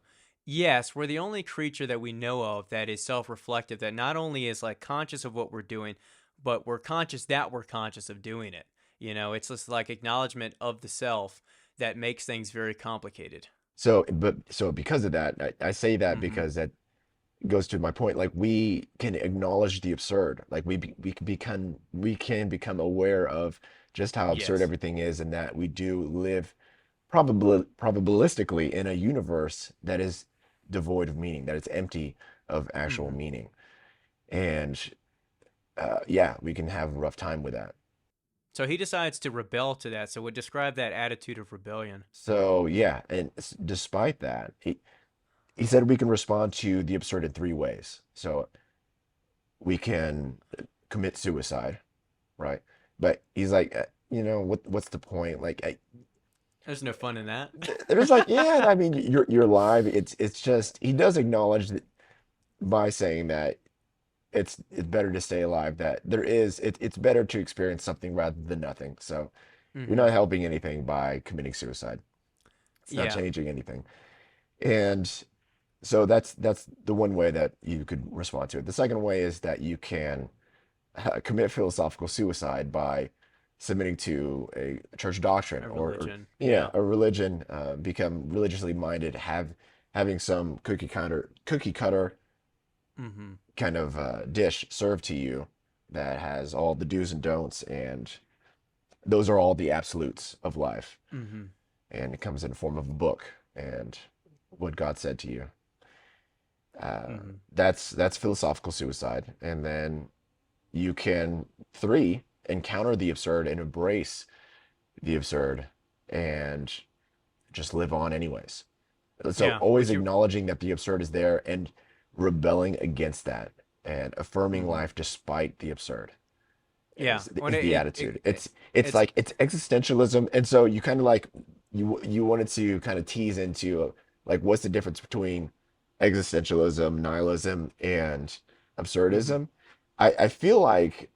Yes, we're the only creature that we know of that is self-reflective, that not only is like conscious of what we're doing, but we're conscious that we're conscious of doing it. It's just like acknowledgement of the self that makes things very complicated. So because of that, I say that Mm-hmm. because that goes to my point. Like we can acknowledge the absurd. Like we can become aware of just how absurd Yes. everything is, and that we do live probabilistically in a universe that is devoid of meaning, that it's empty of actual Mm-hmm. meaning. And yeah, we can have a rough time with that. So he decides to rebel to that. So would describe that attitude of rebellion. So yeah, and despite that, he said we can respond to the absurd in three ways. So we can commit suicide, right? But he's like, what's the point? Like, There's no fun in that. there's like, yeah, I mean, you're alive. It's just he does acknowledge that by saying that it's better to stay alive. That there is it's better to experience something rather than nothing. So you're Mm-hmm. not helping anything by committing suicide. It's not Yeah. changing anything. And so that's the one way that you could respond to it. The second way is that you can commit philosophical suicide by submitting to a church doctrine A or religion. yeah, Yeah. a religion, become religiously minded, having some cookie cutter Mm-hmm. kind of dish served to you that has all the do's and don'ts, and those are all the absolutes of life. Mm-hmm. And it comes in the form of a book and what God said to you. Mm-hmm. That's philosophical suicide. And then you can three encounter the absurd and embrace the absurd and just live on anyways. So Yeah. always Would you? acknowledging that the absurd is there and rebelling against that and affirming Mm-hmm. life despite the absurd Yeah. When is the attitude. It's it's like it's existentialism, and so you kind of like you wanted to kind of tease into like what's the difference between existentialism, nihilism, and mm-hmm. absurdism. I feel like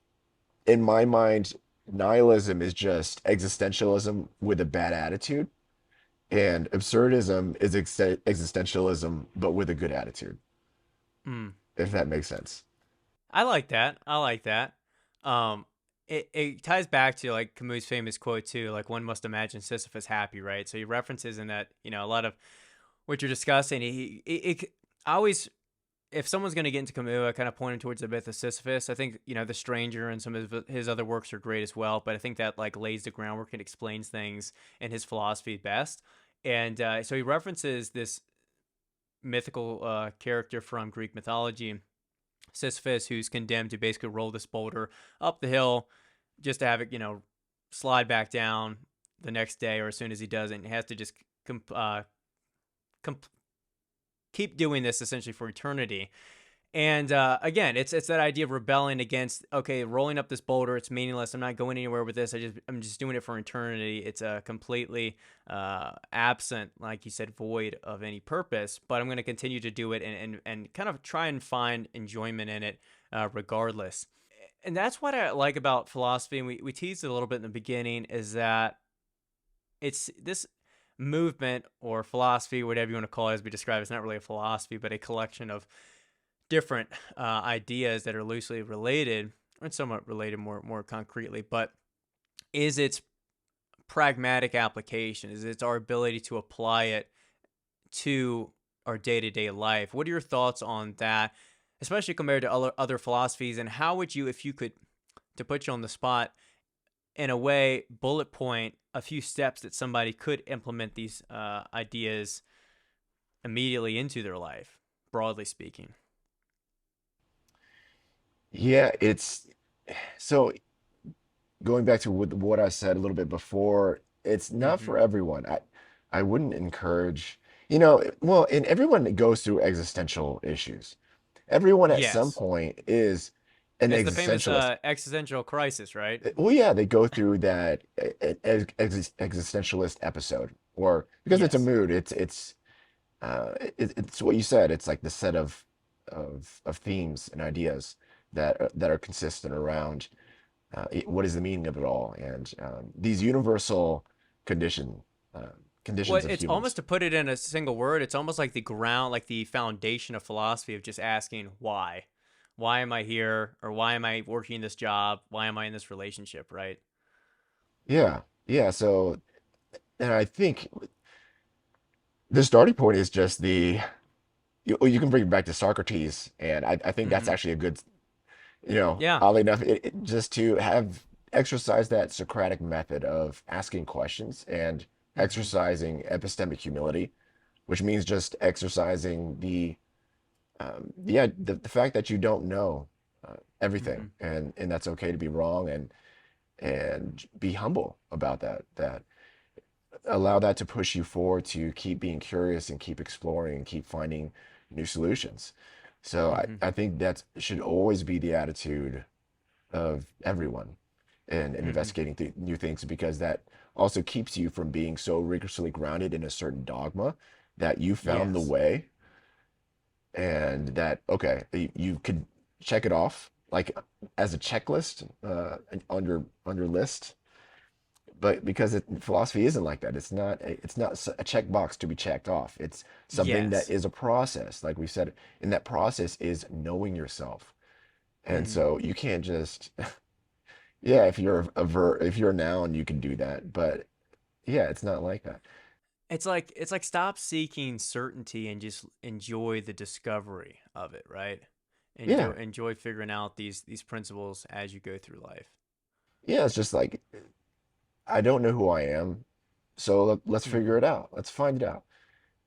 in my mind, nihilism is just existentialism with a bad attitude, and absurdism is existentialism but with a good attitude, Mm. if that makes sense. I like that. I like that. Um, it ties back to like Camus' famous quote too, like one must imagine Sisyphus happy, right? So he references in that, a lot of what you're discussing. I always, if someone's going to get into Camus, I kind of point him towards the myth of Sisyphus. I think, The Stranger and some of his other works are great as well, but I think that like lays the groundwork and explains things in his philosophy best. And so he references this mythical character from Greek mythology, Sisyphus, who's condemned to basically roll this boulder up the hill just to have it, slide back down the next day or as soon as he does it. And he has to just comp- keep doing this essentially for eternity. And again, it's that idea of rebelling against, okay, rolling up this boulder, it's meaningless. I'm not going anywhere with this. I'm just doing it for eternity. It's a completely absent, like you said, void of any purpose. But I'm going to continue to do it and kind of try and find enjoyment in it, regardless. And that's what I like about philosophy, and we teased it a little bit in the beginning, is that it's this movement or philosophy, whatever you want to call it, as we describe it. It's not really a philosophy, but a collection of different ideas that are loosely related and somewhat related more concretely. But is its pragmatic application? Is it's our ability to apply it to our day-to-day life? What are your thoughts on that, especially compared to other philosophies? And how would you, if you could, to put you on the spot, in a way, bullet point a few steps that somebody could implement these ideas immediately into their life, broadly speaking? Yeah, it's so going back to what I said a little bit before, it's not Mm-hmm. for everyone. I wouldn't encourage, well, and everyone goes through existential issues. Everyone at some Yes. point is an It's the famous existentialist. existential crisis, right? Well, yeah, they go through that existentialist episode, or because it's a Yes. mood, it's what you said. It's like the set of themes and ideas that are consistent around what is the meaning of it all, and these universal condition uh, Well, conditions of it's humans. almost, to put it in a single word, it's almost like the ground, like the foundation of philosophy, of just asking why. Why am I here? Or why am I working this job? Why am I in this relationship, right? Yeah, yeah. So, and I think the starting point is just you can bring it back to Socrates, and I think that's Mm-hmm. actually a good, Yeah. oddly enough, just to have exercise that Socratic method of asking questions and Mm-hmm. exercising epistemic humility, which means just exercising the fact that you don't know Mm-hmm. everything, and that's okay to be wrong, and be humble about that allow that to push you forward to keep being curious and keep exploring and keep finding new solutions. So Mm-hmm. I think that should always be the attitude of everyone in Mm-hmm. investigating new things, because that also keeps you from being so rigorously grounded in a certain dogma that you found the Yes. way, and that okay, you could check it off like as a checklist on your list. But because philosophy isn't like that, it's not a checkbox to be checked off. It's something that Yes. is a process, like we said, and that process is knowing yourself. And Mm-hmm. so you can't just yeah, if you're if you're a noun, you can do that, but yeah, it's not like that. It's like stop seeking certainty and just enjoy the discovery of it, right? Yeah, Enjoy figuring out these principles as you go through life. yeah, it's just like I don't know who I am, so let's figure Mm-hmm. it out. Let's find it out.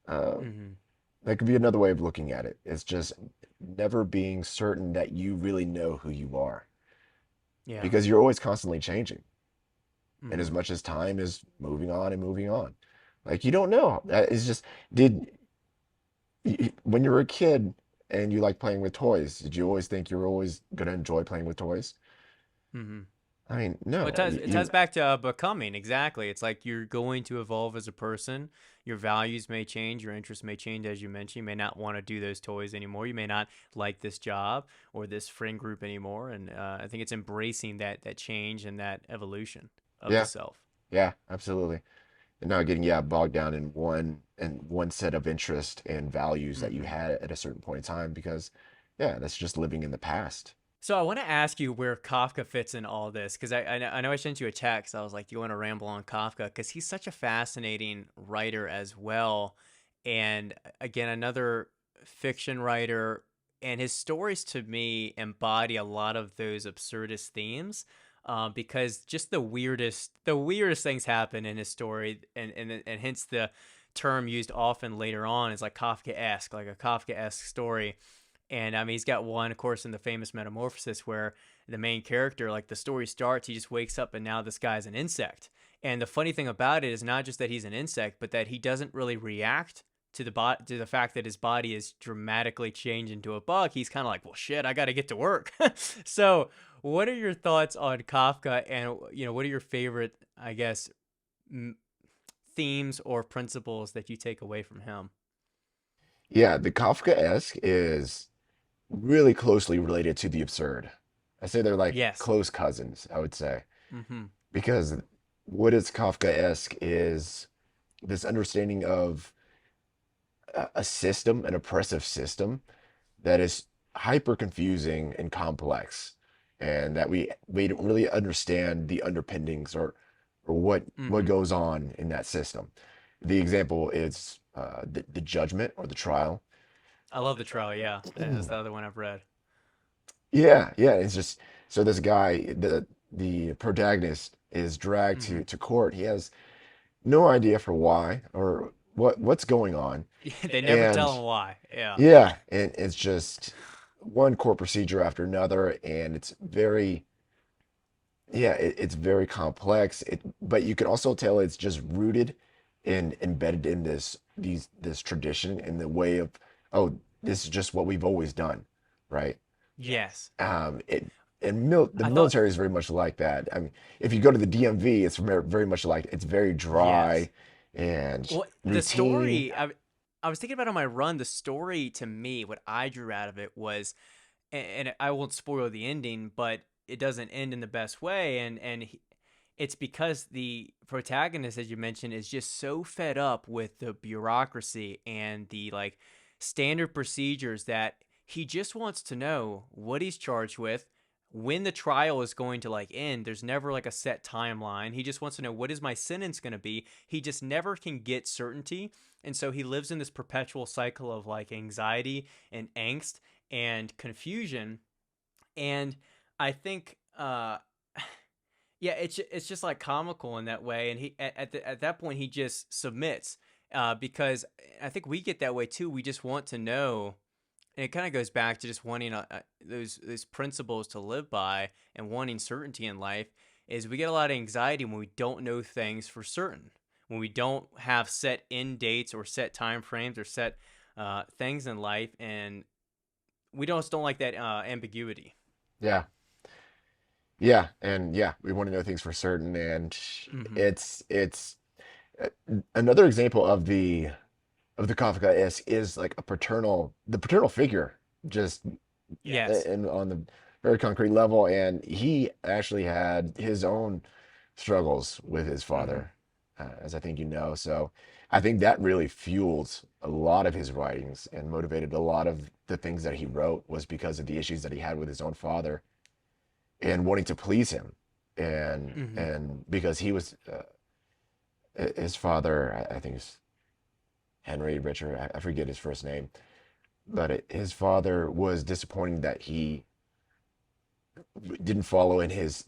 Um, Mm-hmm. that could be another way of looking at it. It's just never being certain that you really know who you are, Yeah. because you're always constantly changing. And as Mm-hmm. much as time is moving on and moving on, like you don't know. It's just, did when you were a kid and you like playing with toys, did you always think you were always going to enjoy playing with toys? Mm-hmm. I mean, Well, no. it ties back to becoming. Exactly. It's like you're going to evolve as a person. Your values may change. Your interests may change, as you mentioned. You may not want to do those toys anymore. You may not like this job or this friend group anymore. And I think it's embracing that change and that evolution of the Yeah, self. yeah, absolutely. And not getting bogged down in one set of interest and values that you Mm-hmm. had at a certain point in time, because yeah, that's just living in the past. So I want to ask you where Kafka fits in all this, because I know I sent you a text. I was like, "You want to ramble on Kafka?" Because he's such a fascinating writer as well, and again, another fiction writer. And his stories to me embody a lot of those absurdist themes, because just the weirdest things happen in his story, and hence the term used often later on is like Kafka-esque, like a Kafka-esque story. And I mean, he's got one, of course, in the famous Metamorphosis, where the main character, like the story starts, he just wakes up and now this guy's an insect. And the funny thing about it is not just that he's an insect, but that he doesn't really react to the fact that his body is dramatically changed into a bug. He's kind of like, well, shit, I got to get to work. So, what are your thoughts on Kafka, and what are your favorite, I guess, m- themes or principles that you take away from him? Yeah, the Kafkaesque is really closely related to the absurd. I say they're like Yes. close cousins, I would say, Mm-hmm. because what is Kafkaesque is this understanding of a system, an oppressive system that is hyper confusing and complex, and that we don't really understand the underpinnings or what Mm-hmm. goes on in that system. The example is the judgment or the trial. I love the trial. Yeah, that's the other one I've read. Yeah, yeah. It's just so this guy, the protagonist, is dragged Mm-hmm. to court. He has no idea for why or what's going on, They never tell and him why. Yeah. yeah, and it's just one court procedure after another, and it's very yeah, it's very complex. But you can also tell it's just rooted and embedded in this tradition in the way of, oh, this is just what we've always done, right? Yes. It and the I thought. military is very much like that. I mean, if you go to the DMV, it's very much like it's very Yes. dry and Well, the routine. story I was thinking about on my run. The story to me, what I drew out of it was, and I won't spoil the ending, but it doesn't end in the best way, it's because the protagonist, as you mentioned, is just so fed up with the bureaucracy and the like standard procedures that he just wants to know what he's charged with, when the trial is going to like end. There's never like a set timeline. He just wants to know, what is my sentence going to be. He just never can get certainty, and so he lives in this perpetual cycle of like anxiety and angst and confusion. And I think yeah, it's just like comical in that way. And he at that point he just submits, because I think we get that way too. We just want to know, and it kind of goes back to just wanting those principles to live by and wanting certainty in life. Is we get a lot of anxiety when we don't know things for certain, when we don't have set end dates or set time frames or set things in life, and we don't like that ambiguity. Yeah, yeah, and yeah, we want to know things for certain, and Mm-hmm. it's uh, another example of the Kafkaesque is like the paternal figure, just Yes. and on the very concrete level, and he actually had his own struggles with his Mm-hmm. father, as I think you know. So I think that really fueled a lot of his writings and motivated a lot of the things that he wrote was because of the issues that he had with his own father and wanting to please him, Mm-hmm. and because he was his father, I think is Henry Richard, I forget his first name, but his father was disappointing that he didn't follow in his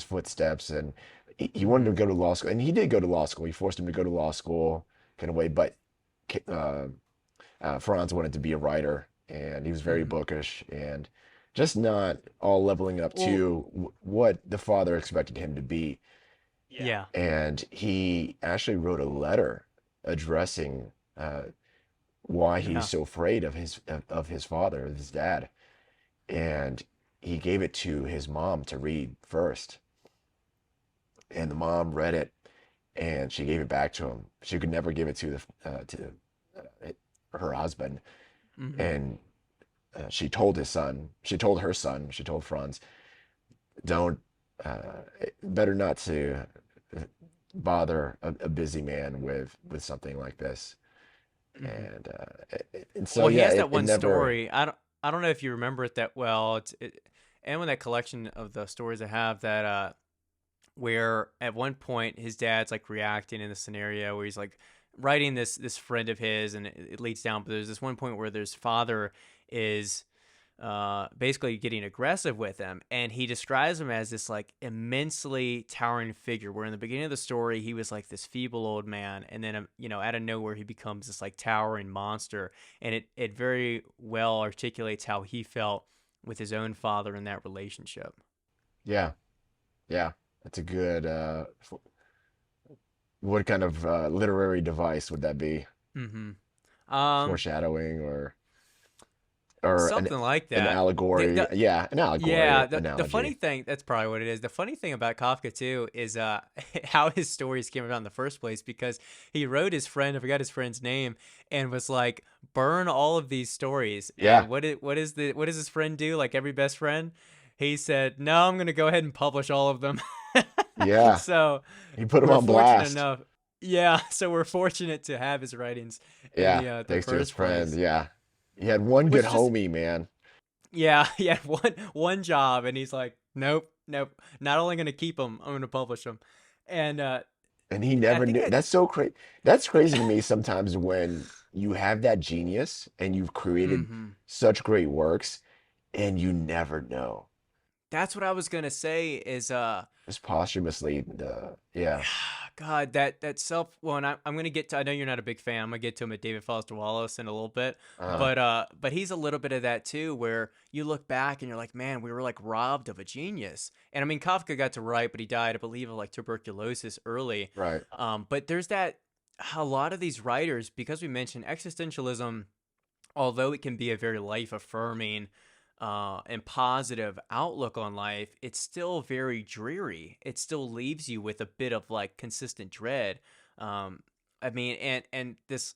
footsteps, and he wanted Mm-hmm. to go to law school, and he did go to law school. He forced him to go to law school, kind of way, but uh, Franz wanted to be a writer, and he was very Mm-hmm. bookish and just not all leveling up Well, to what the father expected him to be. yeah. And he actually wrote a letter addressing why he's Yeah. so afraid of his father, of his dad, and he gave it to his mom to read first, and the mom read it, and she gave it back to him. She could never give it to her husband, Mm-hmm. and she told his son, she told Franz, don't, better not to bother a busy man with something like this. Mm-hmm. And so Well, he yeah, has that it one never. story. I don't know if you remember it that well. And with that collection of the stories I have, that where at one point his dad's like reacting in the scenario where he's like writing this friend of his, and it leads down. But there's this one point where there's father is basically getting aggressive with him, and he describes him as this like immensely towering figure, where in the beginning of the story he was like this feeble old man, and then out of nowhere he becomes this like towering monster. And it very well articulates how he felt with his own father in that relationship. Yeah, yeah, that's a good. What kind of literary device would that be? Mm-hmm. um Foreshadowing or Something like an that. allegory? Yeah, an allegory Yeah, or the funny analogy. thing, that's probably what it is. The funny thing about Kafka too is how his stories came about in the first place, because he wrote his friend, I forgot his friend's name, and was like, burn all of these stories. Yeah, And what does his friend do, like every best friend? he said, "No, I'm gonna go ahead and publish all of them." Yeah, So he put him we're on fortunate blast. enough. Yeah, so we're fortunate to have his writings in Yeah, the thanks to his first friend. place. Yeah, he had one good Which just homie, man. yeah, he had one job, and he's like, nope, nope. Not only gonna keep them, I'm gonna publish them. And And he I never think knew. I That's so crazy. That's crazy to me sometimes when you have that genius and you've created hmm such great works and you never know. that's what I was gonna say is Just posthumously, yeah. God, that self one. I'm gonna get to. I know you're not a big fan. I'm gonna get to him at David Foster Wallace in a little bit, Uh, but he's a little bit of that too, where you look back and you're like, man, we were like robbed of a genius. And I mean, Kafka got to write, but he died, I believe, of like tuberculosis early. right. But there's that a lot of these writers, because we mentioned existentialism, although it can be a very life affirming and positive outlook on life, it's still very dreary. It still leaves you with a bit of like consistent dread. Um, I mean, and this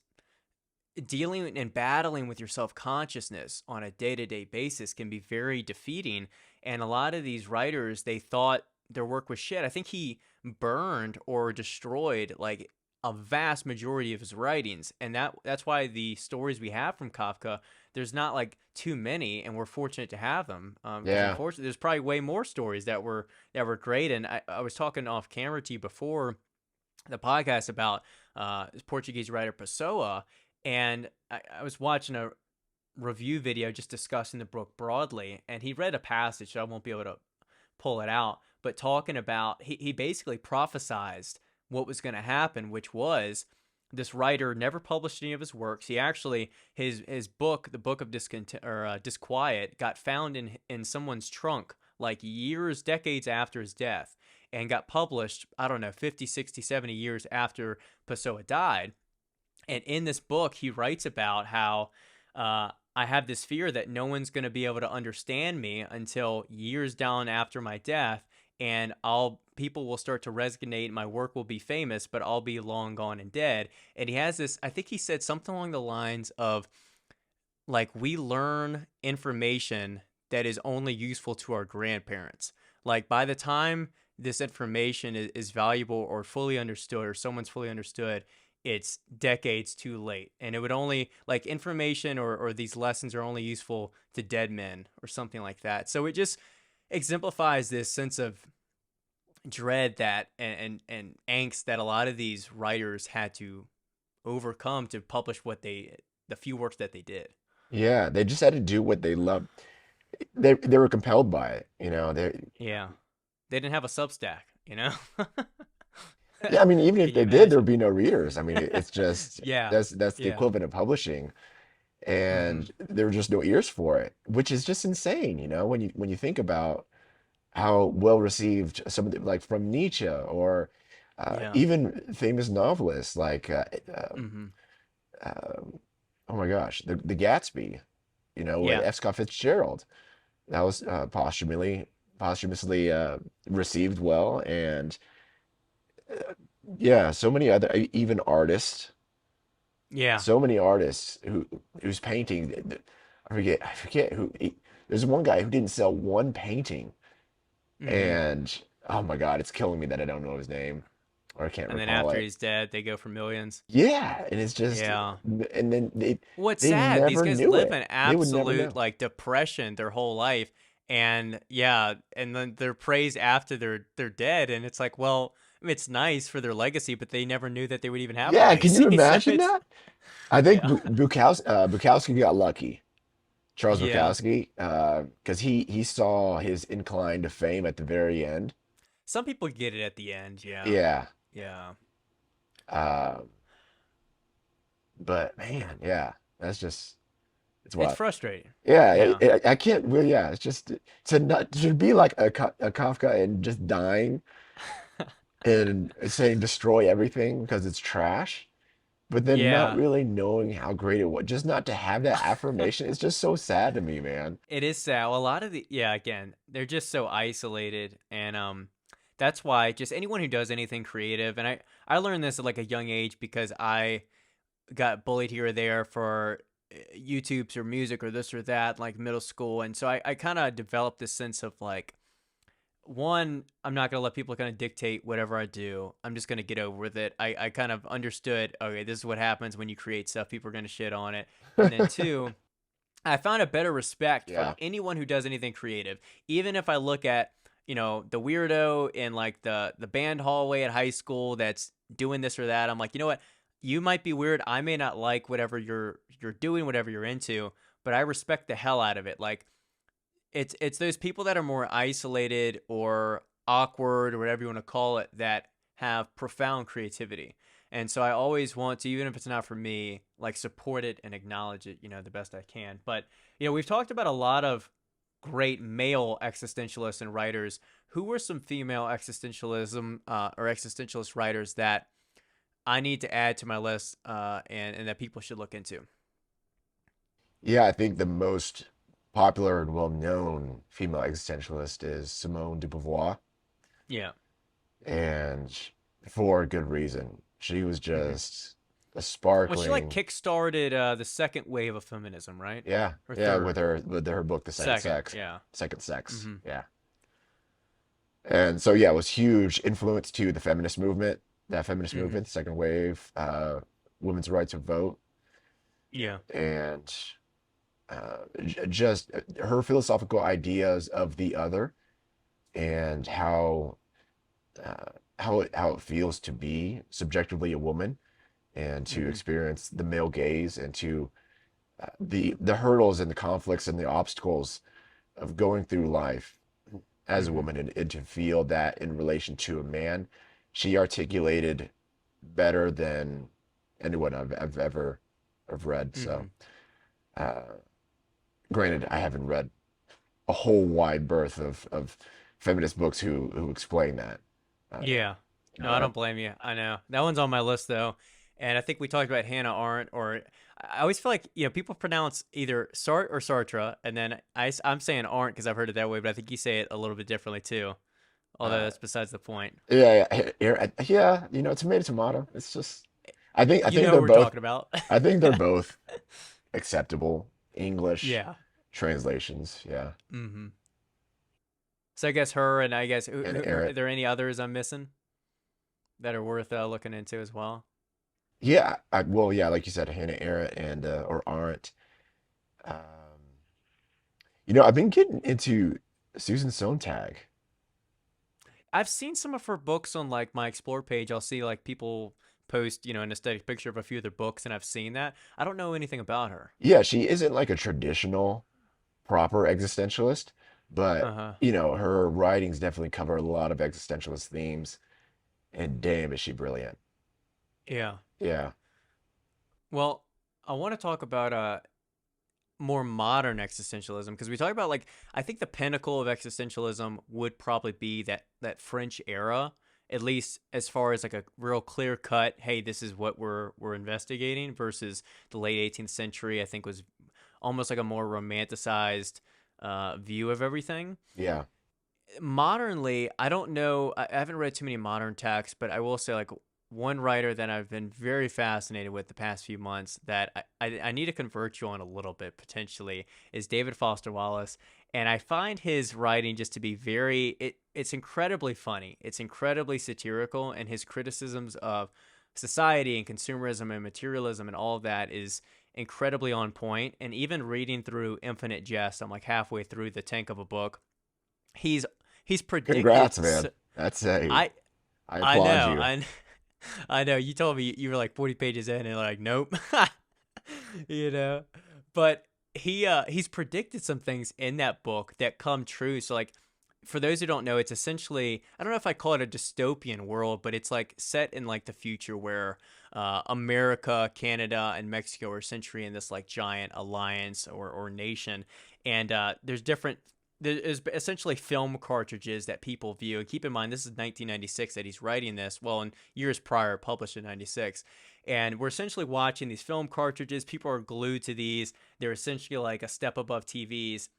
dealing and battling with your self consciousness on a day to day basis can be very defeating. And a lot of these writers, they thought their work was shit. I think he burned or destroyed like a vast majority of his writings, and that's why the stories we have from Kafka, there's not like too many, and we're fortunate to have them. Because Yeah. unfortunately, there's probably way more stories that were great. And I was talking off camera to you before the podcast about this Portuguese writer Pessoa, and I was watching a review video just discussing the book broadly, and he read a passage, so I won't be able to pull it out, but talking about he basically prophesized what was going to happen, which was this writer never published any of his works. He actually his book, the Book of Disquiet, got found in someone's trunk like years, decades after his death, and got published, I don't know, 50, 60, 70 years after Pessoa died. And in this book, he writes about how I have this fear that no one's going to be able to understand me until years down after my death, and I'll people will start to resonate. My work will be famous, but I'll be long gone and dead. And he has this. I think he said something along the lines of like we learn information that is only useful to our grandparents. Like by the time this information is valuable or fully understood, or someone's fully understood, it's decades too late. And it would only like information or these lessons are only useful to dead men or something like that. So it just exemplifies this sense of dread that and angst that a lot of these writers had to overcome to publish the few works that they did. Yeah, they just had to do what they loved. They were compelled by it, you know. They Yeah. They didn't have a Substack, you know? Yeah, I mean, even if Can you they did, there would imagine? be no readers. I mean, it's just Yeah. that's the Yeah. equivalent of publishing, hmm and there were just no ears for it, which is just insane, you know, when you think about how well received some of the, like from Nietzsche or Yeah. even famous novelists like hmm uh, oh my gosh, the Gatsby, you know, with Yeah. F. Scott Fitzgerald. That was posthumously received well, and yeah, so many other even artists, Yeah. so many artists whose painting, I forget who. There's one guy who didn't sell one painting, hmm and oh my God, it's killing me that I don't know his name or I can't And then recall after it. he's dead, they go for millions. Yeah, and it's just, Yeah. and then What's they sad, these never guys knew live it. in They would never absolute know. like depression their whole life. And yeah, and then they're praised after they're dead. And it's like, well, I mean, it's nice for their legacy, but they never knew that they would even have a Yeah, can you legacy. So imagine it's that? I think yeah. Bukowski got lucky. Charles Yeah. Bukowski, because he saw his incline to fame at the very end. Some people get it at the end, yeah. Yeah, Yeah. uh, but man, yeah, that's just it's It's what. frustrating. Yeah, Yeah. I can't really. Yeah, it's just to not to be like a Kafka and just dying and saying destroy everything because it's trash, but then not Yeah. really knowing how great it was. Just not to have that affirmation. It's just so sad to me, man. It is sad. Well, a lot of the yeah, again, they're just so isolated, and that's why just anyone who does anything creative, and I learned this at like a young age because I got bullied here or there for YouTubes or music or this or that, like middle school. And so I kind of developed this sense of like, one, I'm not going to let people kind of dictate whatever I do. I'm just going to get over with it. I kind of understood, okay, this is what happens when you create stuff. People are going to shit on it. And then two, I found a better respect for Yeah. anyone who does anything creative. Even if I look at, the weirdo in like the band hallway at high school that's doing this or that, I'm like, you know what? You might be weird. I may not like whatever you're doing, whatever you're into, but I respect the hell out of it. Like it's those people that are more isolated or awkward or whatever you want to call it that have profound creativity. And so I always want to, even if it's not for me, like support it and acknowledge it, the best I can. But we've talked about a lot of great male existentialists and writers. Who were some female existentialism or existentialist writers that I need to add to my list and that people should look into? Yeah, I think the most popular and well-known female existentialist is Simone de Beauvoir, Yeah. and for good reason. She was Hmm. just a Well, she like sparkling, kickstarted the second wave of feminism, right? yeah, Or yeah, third? with her book, The Second Second. Sex, Yeah. Second Sex, Hmm. yeah. And so yeah, it was huge influence to the feminist movement, that feminist Hmm. movement, second wave, women's right to vote, Yeah. and just her philosophical ideas of the other and uh, how it feels to be subjectively a woman and to Hmm. experience the male gaze and to the hurdles and the conflicts and the obstacles of going through life as a Hmm. woman, and to feel that in relation to a man, she articulated better than anyone I've ever have read. So, Hmm. uh, granted, I haven't read a whole wide berth of feminist books who explain that. Uh, Yeah. No, I uh, don't blame you. I know. That one's on my list though. And I think we talked about Hannah Arendt, or I always feel like, people pronounce either Sartre or Sartre. And then I'm saying Arendt because I've heard it that way, but I think you say it a little bit differently too. Although uh, that's besides the point. yeah, yeah, yeah. Tomato, tomato. It's just, I You think know what they're we're both, talking about. I think they're both acceptable English Yeah. translations. Yeah, Hmm. So I guess her, and I guess and are Arendt. there any others I'm missing that are worth looking into as well? Yeah, well, yeah, like you said, Hannah Arendt and or Arendt. Um, I've been getting into Susan Sontag. I've seen some of her books on like my explore page. I'll see like people post, an aesthetic picture of a few of their books, and I've seen that. I don't know anything about her. Yeah, she isn't like a traditional proper existentialist, but Uh huh. her writings definitely cover a lot of existentialist themes, and damn, is she brilliant. Yeah. Yeah. Well, I want to talk about more modern existentialism because we talk about like I think the pinnacle of existentialism would probably be that French era, at least as far as like a real clear cut. Hey, this is what we're investigating versus the late 18th century. I think was almost like a more romanticized view of everything. Yeah. Modernly, I don't know. I haven't read too many modern texts, but I will say like one writer that I've been very fascinated with the past few months that I need to convert you on a little bit potentially is David Foster Wallace. And I find his writing just to be it's incredibly funny. It's incredibly satirical, and his criticisms of society and consumerism and materialism and all of that is incredibly on point. And even reading through Infinite Jest, I'm like halfway through the tank of a book. He's he's predicted Congrats, man. That's I I I applaud know. you. I know. You told me you were like 40 pages in and like, nope. you know. But he's predicted some things in that book that come true. So like for those who don't know, it's essentially I don't know if I call it a dystopian world, but it's like set in like the future where America, Canada, and Mexico are essentially in this like giant alliance or nation, and there's essentially film cartridges that people view. And keep in mind, this is 1996 that he's writing this. Well, in years prior, published in 96. And we're essentially watching these film cartridges. People are glued to these. They're essentially like a step above TVs.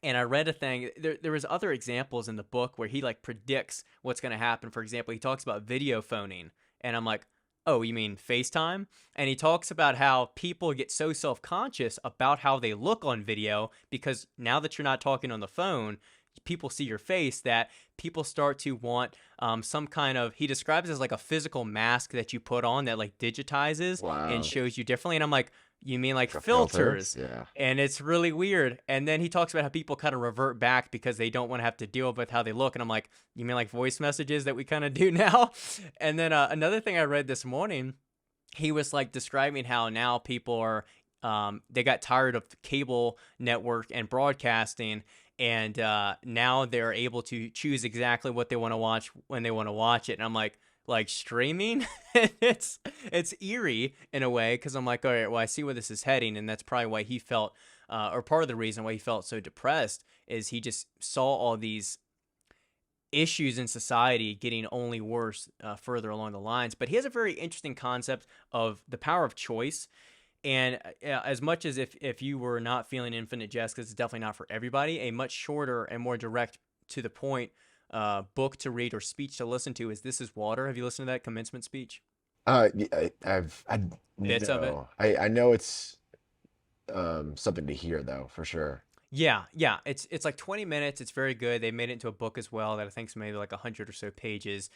And I read a thing. There was other examples in the book where he like predicts what's going to happen. For example, he talks about video phoning, and I'm like, Oh, you mean FaceTime? And he talks about how people get so self-conscious about how they look on video because now that you're not talking on the phone, people see your face, that people start to want some kind of, he describes it as like a physical mask that you put on that like digitizes and Wow. shows you differently. And I'm like, you mean like Like a filter? filters? Yeah. And it's really weird. And then he talks about how people kind of revert back because they don't want to have to deal with how they look. And I'm like, you mean like voice messages that we kind of do now? And then another thing I read this morning, he was like describing how now people are they got tired of the cable network and broadcasting, and now they're able to choose exactly what they want to watch when they want to watch it. And I'm like streaming. It's eerie in a way because I'm like, all right, well, I see where this is heading, and that's probably why he felt or part of the reason why he felt so depressed is he just saw all these issues in society getting only worse further along the lines. But he has a very interesting concept of the power of choice. And as much as if you were not feeling infinite jest, because it's definitely not for everybody, a much shorter and more direct to the point book to read or speech to listen to is This Is Water. Have you listened to that commencement speech? I Bits of it? no. I know it's something to hear though, for sure. Yeah, yeah. It's like 20 minutes. It's very good. They made it into a book as well that I think is maybe like 100 or so pages.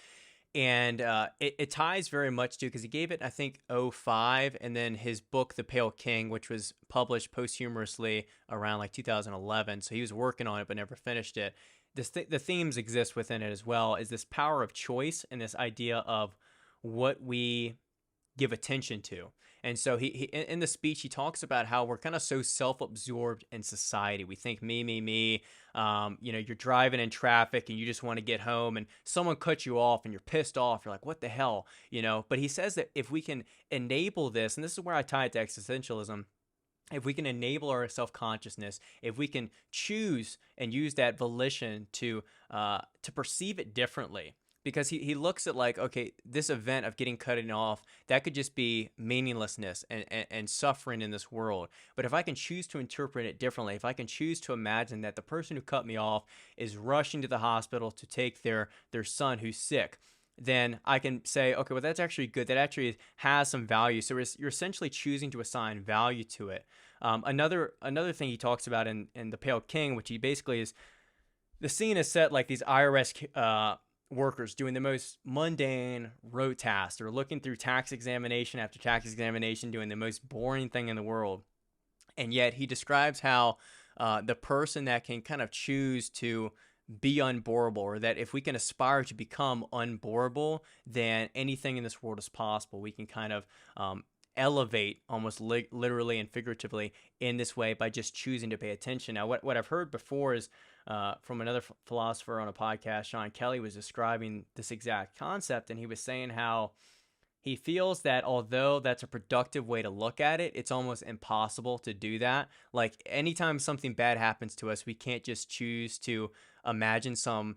And it ties very much to, because he gave it, I think, '05, and then his book The Pale King, which was published posthumously around like 2011. So he was working on it but never finished it. The themes exist within it as well, is this power of choice and this idea of what we give attention to. And so he in the speech he talks about how we're kind of so self-absorbed in society. We think me. You're driving in traffic and you just want to get home, and someone cuts you off and you're pissed off. You're like, what the hell, But he says that if we can enable this, and this is where I tie it to existentialism. If we can enable our self-consciousness, if we can choose and use that volition to perceive it differently, because he looks at like, okay, this event of getting cut off, that could just be meaninglessness and suffering in this world. But if I can choose to interpret it differently, if I can choose to imagine that the person who cut me off is rushing to the hospital to take their son who's sick, then I can say, okay, well, that's actually good. That actually has some value. So you're essentially choosing to assign value to it. Another thing he talks about in The Pale King, which he basically is, the scene is set like these IRS workers doing the most mundane rote tasks. They're looking through tax examination after tax examination, doing the most boring thing in the world. And yet he describes how the person that can kind of choose to be unborable, or that if we can aspire to become unborable, then anything in this world is possible. We can kind of elevate almost literally and figuratively in this way by just choosing to pay attention. Now, what I've heard before is from another philosopher on a podcast, Sean Kelly, was describing this exact concept, and he was saying how he feels that although that's a productive way to look at it, it's almost impossible to do that. Like anytime something bad happens to us, we can't just choose to imagine some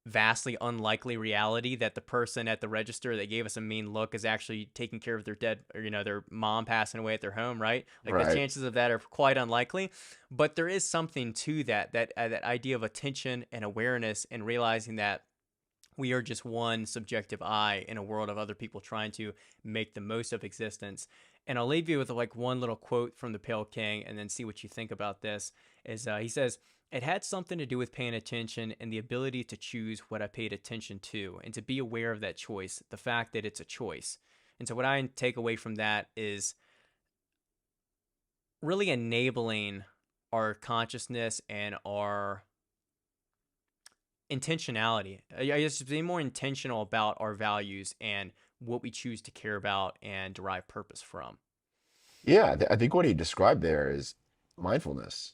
vastly unlikely reality that the person at the register that gave us a mean look is actually taking care of their dead, or their mom passing away at their home, right? Like the Right. chances of that are quite unlikely. But there is something to that idea of attention and awareness, and realizing that we are just one subjective I in a world of other people trying to make the most of existence. And I'll leave you with like one little quote from The Pale King, and then see what you think about this. Is he says, "It had something to do with paying attention and the ability to choose what I paid attention to, and to be aware of that choice, the fact that it's a choice." And so what I take away from that is really enabling our consciousness and our intentionality. I guess being more intentional about our values and what we choose to care about and derive purpose from. Yeah, I think what he described there is mindfulness.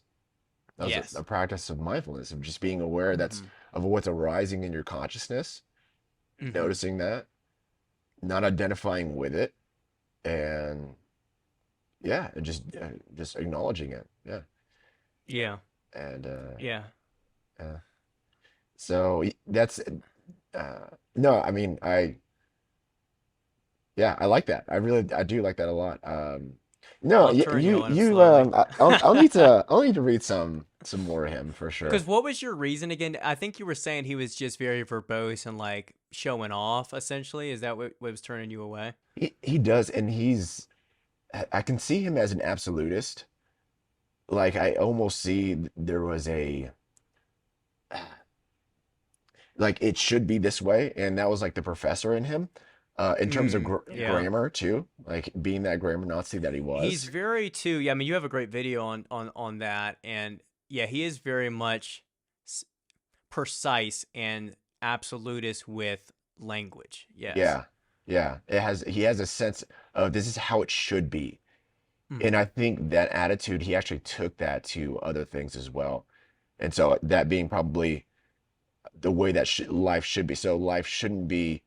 That was a Yes. practice of mindfulness, of just being aware that's Mm-hmm. of what's arising in your consciousness, Mm-hmm. noticing that, not identifying with it, and yeah, and just acknowledging it. Yeah. Yeah. And Yeah. uh, so that's no, I mean, I yeah, I like that. I do like that a lot. No, I'll turn you on him you slowly. I'll need to read some more of him for Because sure. what was your reason again? I think you were saying he was just very verbose and like showing off, essentially. Is that what was turning you away? He does, and I can see him as an absolutist. Like I almost see there was a like it should be this way, and that was like the professor in him. In terms of Yeah. grammar too, like being that grammar Nazi that he He's was. very too. Yeah, I mean, you have a great video on that, and yeah, he is very much s- precise and absolutist with language. Yes. Yeah, yeah. He has a sense of this is how it should be. And Hmm. I think that attitude, he actually took that to other things as well. And so that being probably the way that life should be. So life shouldn't be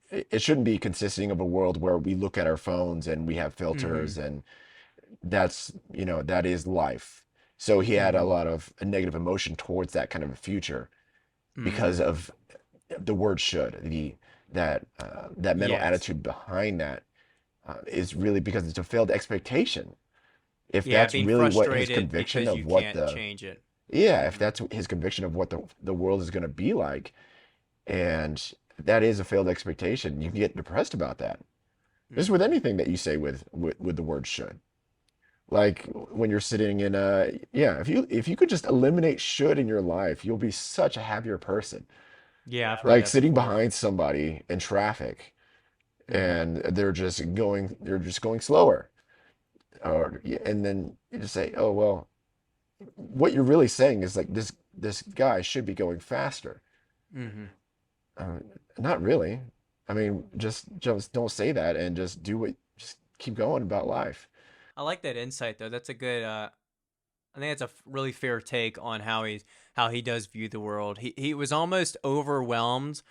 it shouldn't be consisting of a world where we look at our phones and we have Hmm. filters and that's, that is life. So he had a Hmm. lot of a negative emotion towards that kind of a future Hmm. because of the word should, that mental Yes. attitude behind that is really because it's a failed expectation. If Yeah, that's being really what his frustrated conviction because of you what can't change it. if Hmm. that's his conviction of what the world is going to be like, and that is a failed expectation, you can get depressed about that. This is with Hmm. anything that you say with the word should. Like when you're sitting in a, yeah, if you could just eliminate should in your life, you'll be such a happier person. Yeah, I've heard Like that sitting before. behind somebody in traffic Hmm. and they're just going slower. Or and then you just say, "Oh, well, what you're really saying is like this guy should be going faster." Hmm. Uh, Not really. I mean, just don't say that and just keep going about life. I like that insight though. That's a good. I think that's a really fair take on how he does view the world. He was almost overwhelmed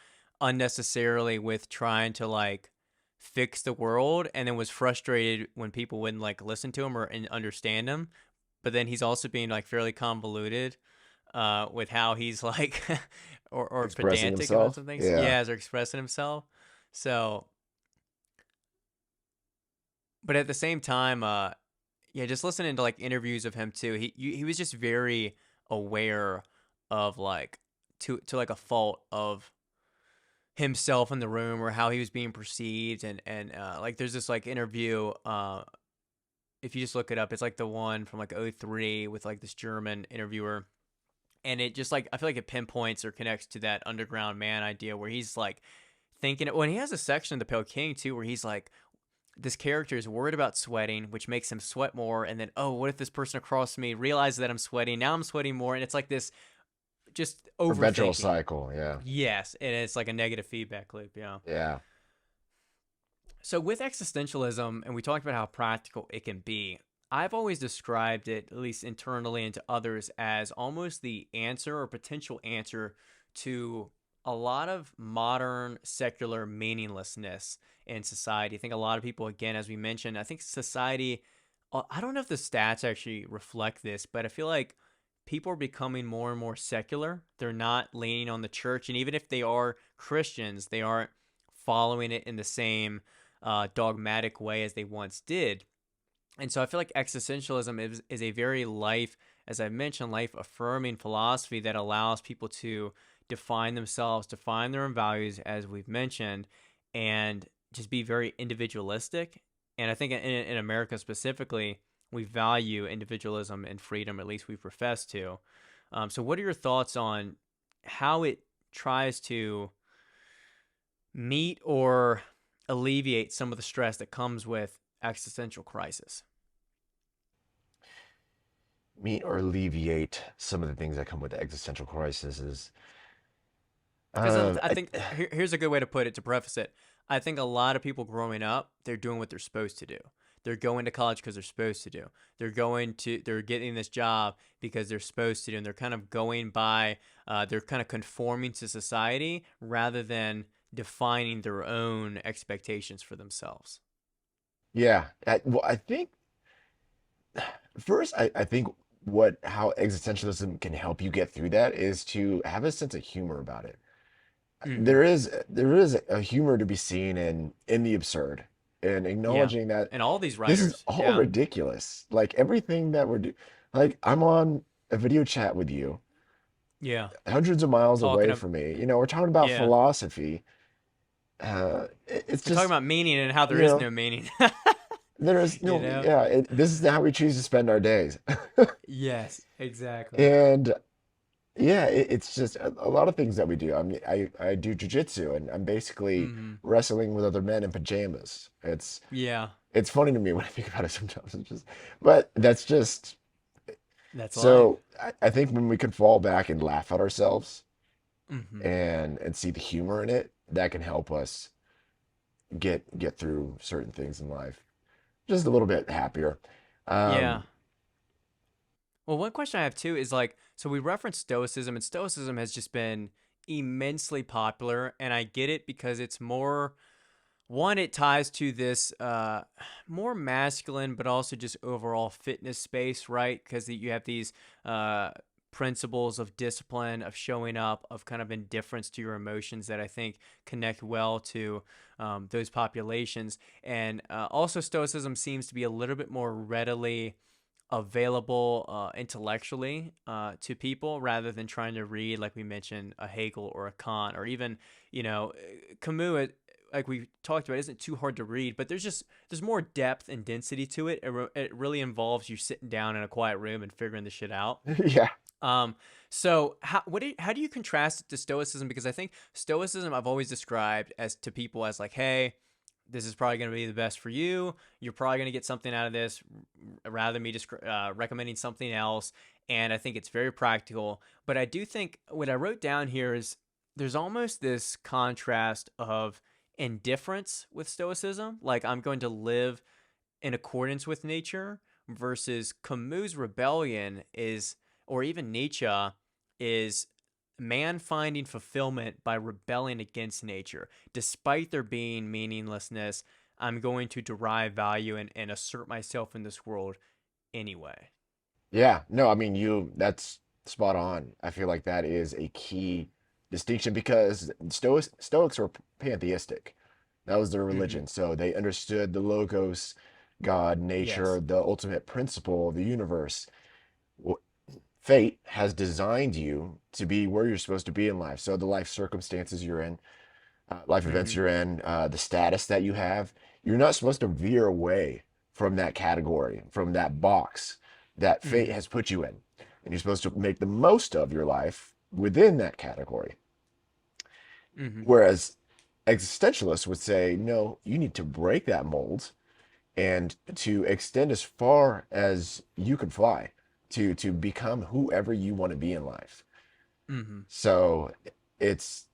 unnecessarily with trying to like fix the world, and then was frustrated when people wouldn't like listen to him or and understand him. But then he's also being like fairly convoluted with how he's like or Expressing pedantic about himself. some things. Yeah. Yeah, as they're expressing himself. So, but at the same time, yeah, just listening to like interviews of him too. He was just very aware of like to like a fault of himself in the room or how he was being perceived and like there's this like interview if you just look it up it's like the one from like '03 with like this German interviewer and it just like I feel like it pinpoints or connects to that underground man idea where he's like thinking when he has a section of the Pale King too where he's like this character is worried about sweating, which makes him sweat more. And then, oh, what if this person across me realizes that I'm sweating? Now I'm sweating more. And it's like this just Perpetual overthinking. cycle. Yeah. Yes. And it's like a negative feedback loop. Yeah. Yeah. So with existentialism, and we talked about how practical it can be, I've always described it, at least internally and to others, as almost the answer or potential answer to a lot of modern secular meaninglessness in society. I think a lot of people, again, as we mentioned, I think society, I don't know if the stats actually reflect this, but I feel like people are becoming more and more secular. They're not leaning on the church. And even if they are Christians, they aren't following it in the same dogmatic way as they once did. And so I feel like existentialism is a very life, as I mentioned, life affirming philosophy that allows people to define themselves, define their own values, as we've mentioned, and just be very individualistic. And I think in America specifically, we value individualism and freedom, at least we profess to. So, what are your thoughts on how it tries to meet or alleviate some of the stress that comes with existential crisis? Meet or alleviate some of the things that come with the existential crisis is, Because I I, think here's a good way to put it to preface it. I think a lot of people growing up, they're doing what they're supposed to do. They're going to college because they're supposed to do. They're getting this job because they're supposed to do. And they're kind of going by, they're kind of conforming to society rather than defining their own expectations for themselves. yeah. Well, I think first, I think how existentialism can help you get through that is to have a sense of humor about it. Mm-hmm. There is a humor to be seen in the absurd. and Yeah. acknowledging that And all these this is writers. all Yeah. ridiculous. Like everything that we're doing, like I'm on a video chat with you, Yeah. hundreds of miles Talking away of from me. We're talking about yeah. philosophy. It's We're talking just, about meaning and how there you is know, no meaning. there's You no, know? yeah, this is how we choose to spend our days. Yes, exactly. And yeah, it's just a lot of things that we do. I mean, I do jujitsu and I'm basically Hmm. wrestling with other men in pajamas. Yeah. It's funny to me when I think about it sometimes. It's just, but that's just That's life. so I think when we can fall back and laugh at ourselves Hmm. and see the humor in it, that can help us get through certain things in life just a little bit happier. Yeah. Um, Well, one question I have too is like, so we referenced Stoicism, and Stoicism has just been immensely popular, and I get it because it's more one, it ties to this more masculine, but also just overall fitness space, right? Because you have these uh, principles of discipline, of showing up, of kind of indifference to your emotions that I think connect well to those populations. And also, Stoicism seems to be a little bit more readily available intellectually to people rather than trying to read, like we mentioned, a Hegel or a Kant or even, Camus. Like we talked about, isn't too hard to read, but there's more depth and density to it. It really involves you sitting down in a quiet room and figuring the shit out. yeah, Um, so how do you contrast it to Stoicism? Because I think Stoicism I've always described as to people as like, hey, this is probably going to be the best for you. You're probably going to get something out of this, rather than me just recommending something else. And I think it's very practical. But I do think what I wrote down here is there's almost this contrast of indifference with Stoicism, like I'm going to live in accordance with nature, versus Camus' rebellion is, or even Nietzsche, is man finding fulfillment by rebelling against nature. Despite there being meaninglessness, I'm going to derive value and assert myself in this world anyway. yeah. No, I mean that's spot on. I feel like that is a key distinction because Stoics were pantheistic. That was their Mm-hmm. religion. So they understood the logos, God, nature, Yes. the ultimate principle of the universe. Well, fate has designed you to be where you're supposed to be in life. So the life circumstances you're in, life events Mm-hmm. you're in, the status that you have, you're not supposed to veer away from that category, from that box that fate Mm-hmm. has put you in. And you're supposed to make the most of your life within that category. Mm-hmm. Whereas existentialists would say, no, you need to break that mold and to extend as far as you can fly to become whoever you want to be in life. Mm-hmm. So it's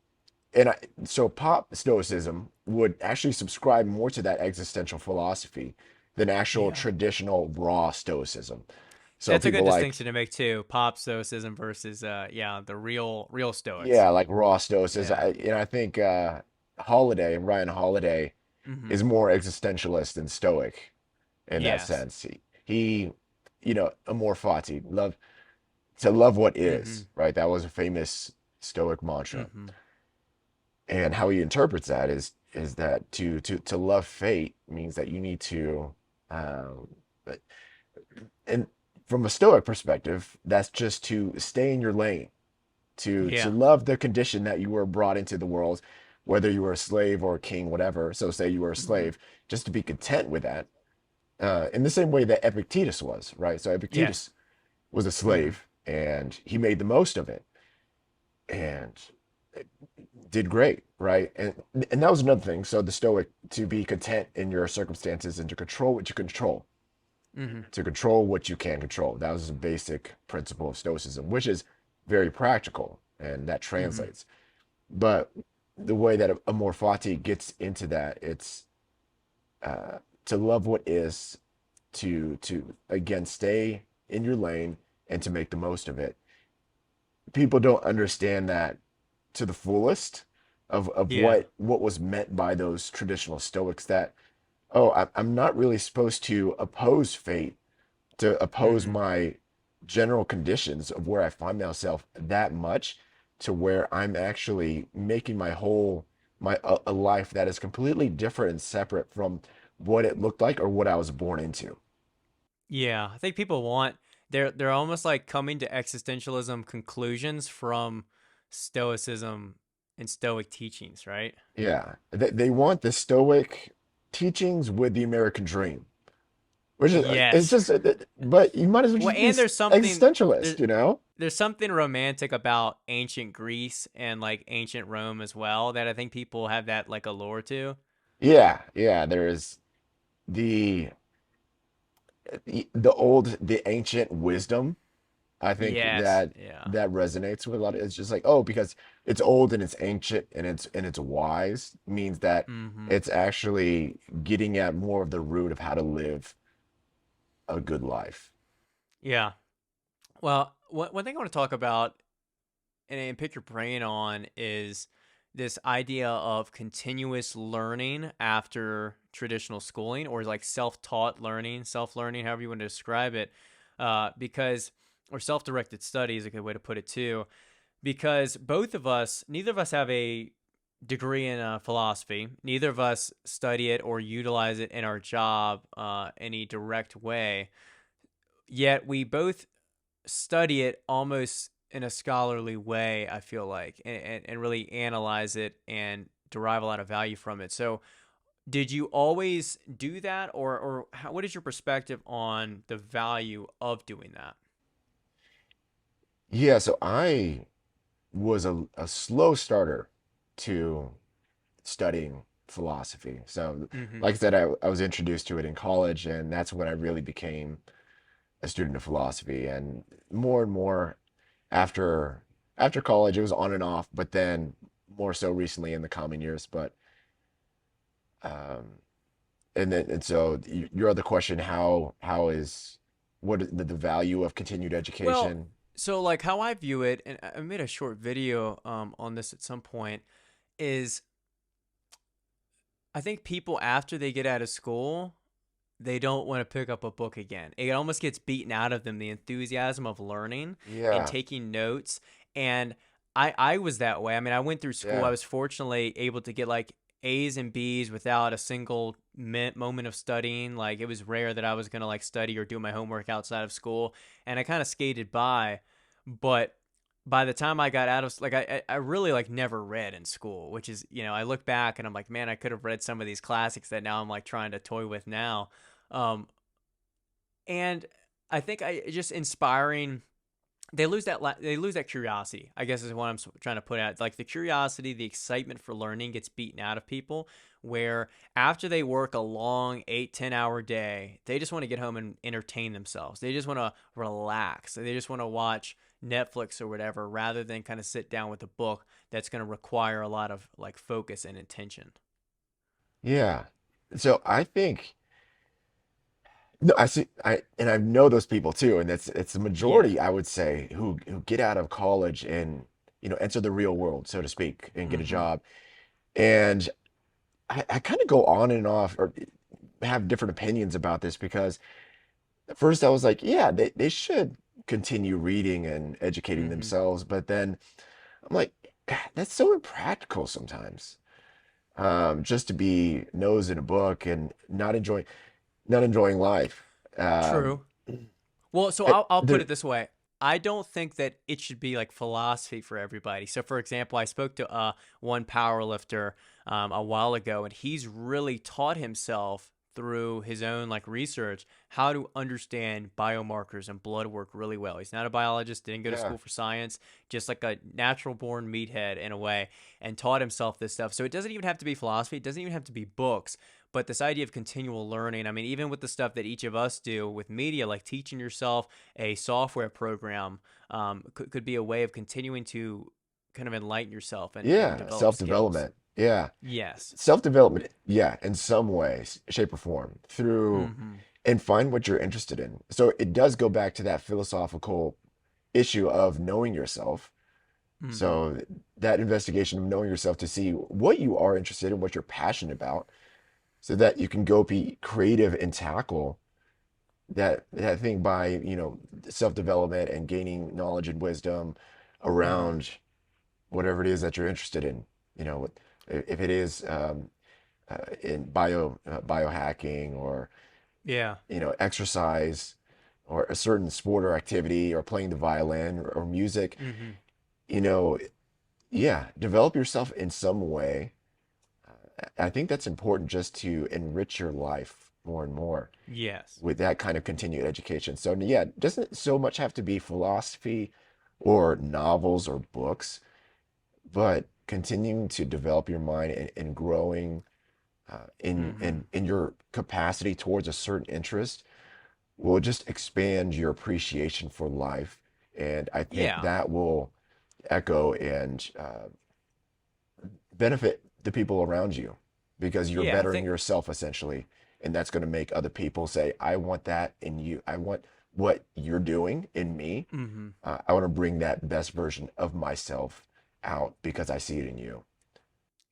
and I, so pop stoicism would actually subscribe more to that existential philosophy than actual Yeah. traditional raw stoicism. So That's a people good like, distinction to make too. Pop stoicism versus yeah, the real stoics. yeah, like raw stoicism. Yeah. I think Holiday, Ryan Holiday, Mm-hmm. is more existentialist than stoic in that Yes. sense. Amor fati, love what Mm-hmm. is, right? That was a famous stoic mantra. Mm-hmm. And how he interprets that is that to love fate means that you need to um and from a stoic perspective, that's just to stay in your lane, to Yeah. love the condition that you were brought into the world, whether you were a slave or a king, whatever. So say you were a Mm-hmm. slave, just to be content with that. In the same way that Epictetus was, right? So Yes. Epictetus was a Mm-hmm. slave and he made the most of it and did great, right? And that was another thing. So the Stoic, to be content in your circumstances and to control what you control, Mm-hmm. to control what you can control. That was a basic principle of Stoicism, which is very practical and that Mm-hmm. translates. But the way that Amor Fati gets into that, it's uh, to love what is, to again stay in your lane and to make the most of it. People don't understand that to the fullest of Yeah. what was meant by those traditional Stoics that, oh, I'm not really supposed to oppose fate, to oppose Mm-hmm. my general conditions of where I find myself that much to where I'm actually making my whole a life that is completely different and separate from what it looked like or what I was born into. Yeah, I think people want they're almost like coming to existentialism conclusions from stoicism and stoic teachings, right? Yeah, they want the Stoic teachings with the American dream, which is it's Yes. just, but you might as well Well, just be and existentialist, there, you know? there's something romantic about ancient Greece and like ancient Rome as well that I think people have that like allure to. Yeah, yeah. There's the the ancient wisdom. I think Yes. that Yeah. that resonates with a lot of. It's just like, oh, because it's old and it's ancient and it's wise means that Mhm. it's actually getting at more of the root of how to live a good life. Yeah. Well, one thing I want to talk about and pick your brain on is this idea of continuous learning after traditional schooling or like self-taught learning, self-learning, however you want to describe it, because or self-directed study is a good way to put it too, because neither of us have a degree in philosophy. Neither of us study it or utilize it in our job any direct way. Yet we both study it almost in a scholarly way, I feel like, and really analyze it and derive a lot of value from it. So, did you always do that, or what is your perspective on the value of doing that? Yeah, so I was a slow starter to studying philosophy. So, Mm-hmm. like I said, I was introduced to it in college, and that's when I really became a student of philosophy. And more after after college, it was on and off, but then more so recently in the common years. But um, and so your other question, how is what is the value of continued Well, education? so like how I view it, and I made a short video on this at some point, is I think people after they get out of school they don't want to pick up a book again. It almost gets beaten out of them the enthusiasm of learning and Yeah, taking notes. And I was that way. I mean, I went through school. I yeah, was fortunately able to get like A's and B's without a single moment of studying. Like it was rare that I was going to like study or do my homework outside of school, and I kind of skated by. But by the time I got out of like I really like never read in school, which is I look back and I'm like, man, I could have read some of these classics that now I'm like trying to toy with now. um, and I think I just inspiring. They lose that curiosity, I guess is what I'm trying to put out. Like the curiosity, the excitement for learning gets beaten out of people. Where after they work a long 8-10 hour day, they just want to get home and entertain themselves. They just want to relax. They just want to watch Netflix or whatever, rather than kind of sit down with a book that's going to require a lot of like focus and attention. yeah. So I think no, I see. I know those people too, and it's the Yeah. majority, I would say, who get out of college and enter the real world, so to speak, and get a Mm-hmm. job. And I kind of go on and off or have different opinions about this because at first I was like, yeah, they should continue reading and educating Mm-hmm. themselves, but then I'm like, that's so impractical sometimes. Just to be nose in a book and not enjoying life. Um, True. Well, so I'll put there, it this way. I don't think that it should be like philosophy for everybody. So, for example, I spoke to one power lifter a while ago, and he's really taught himself through his own like research how to understand biomarkers and blood work really well. He's not a biologist, didn't go to yeah. school for science, just like a natural born meathead in a way, and taught himself this stuff. So it doesn't even have to be philosophy. It doesn't even have to be books. But this idea of continual learning, I mean, even with the stuff that each of us do with media, like teaching yourself a software program, could be a way of continuing to kind of enlighten yourself and Yeah, develop skills. self-development. Yeah. Yes. Self-development, yeah, in some way, shape or form, through Mm-hmm. and find what you're interested in. So it does go back to that philosophical issue of knowing yourself. Mm-hmm. So that investigation of knowing yourself to see what you are interested in, what you're passionate about, so that you can go be creative and tackle that thing by, self-development and gaining knowledge and wisdom Mm-hmm. around whatever it is that you're interested in. You know, if it is in biohacking, or Yeah. exercise, or a certain sport or activity, or playing the violin, or music. Hmm. You know, yeah, develop yourself in some way. I think that's important just to enrich your life more and more Yes. with that kind of continued education. So yeah, it doesn't so much have to be philosophy or novels or books, but continuing to develop your mind, and growing Hmm. in your capacity towards a certain interest will just expand your appreciation for life. And I think Yeah. that will echo and benefit the people around you, because you're Yeah. I bettering think. yourself essentially. And that's going to make other people say, I want that in you. I want what you're doing in me. Hmm. I want to bring that best version of myself out because I see it in you.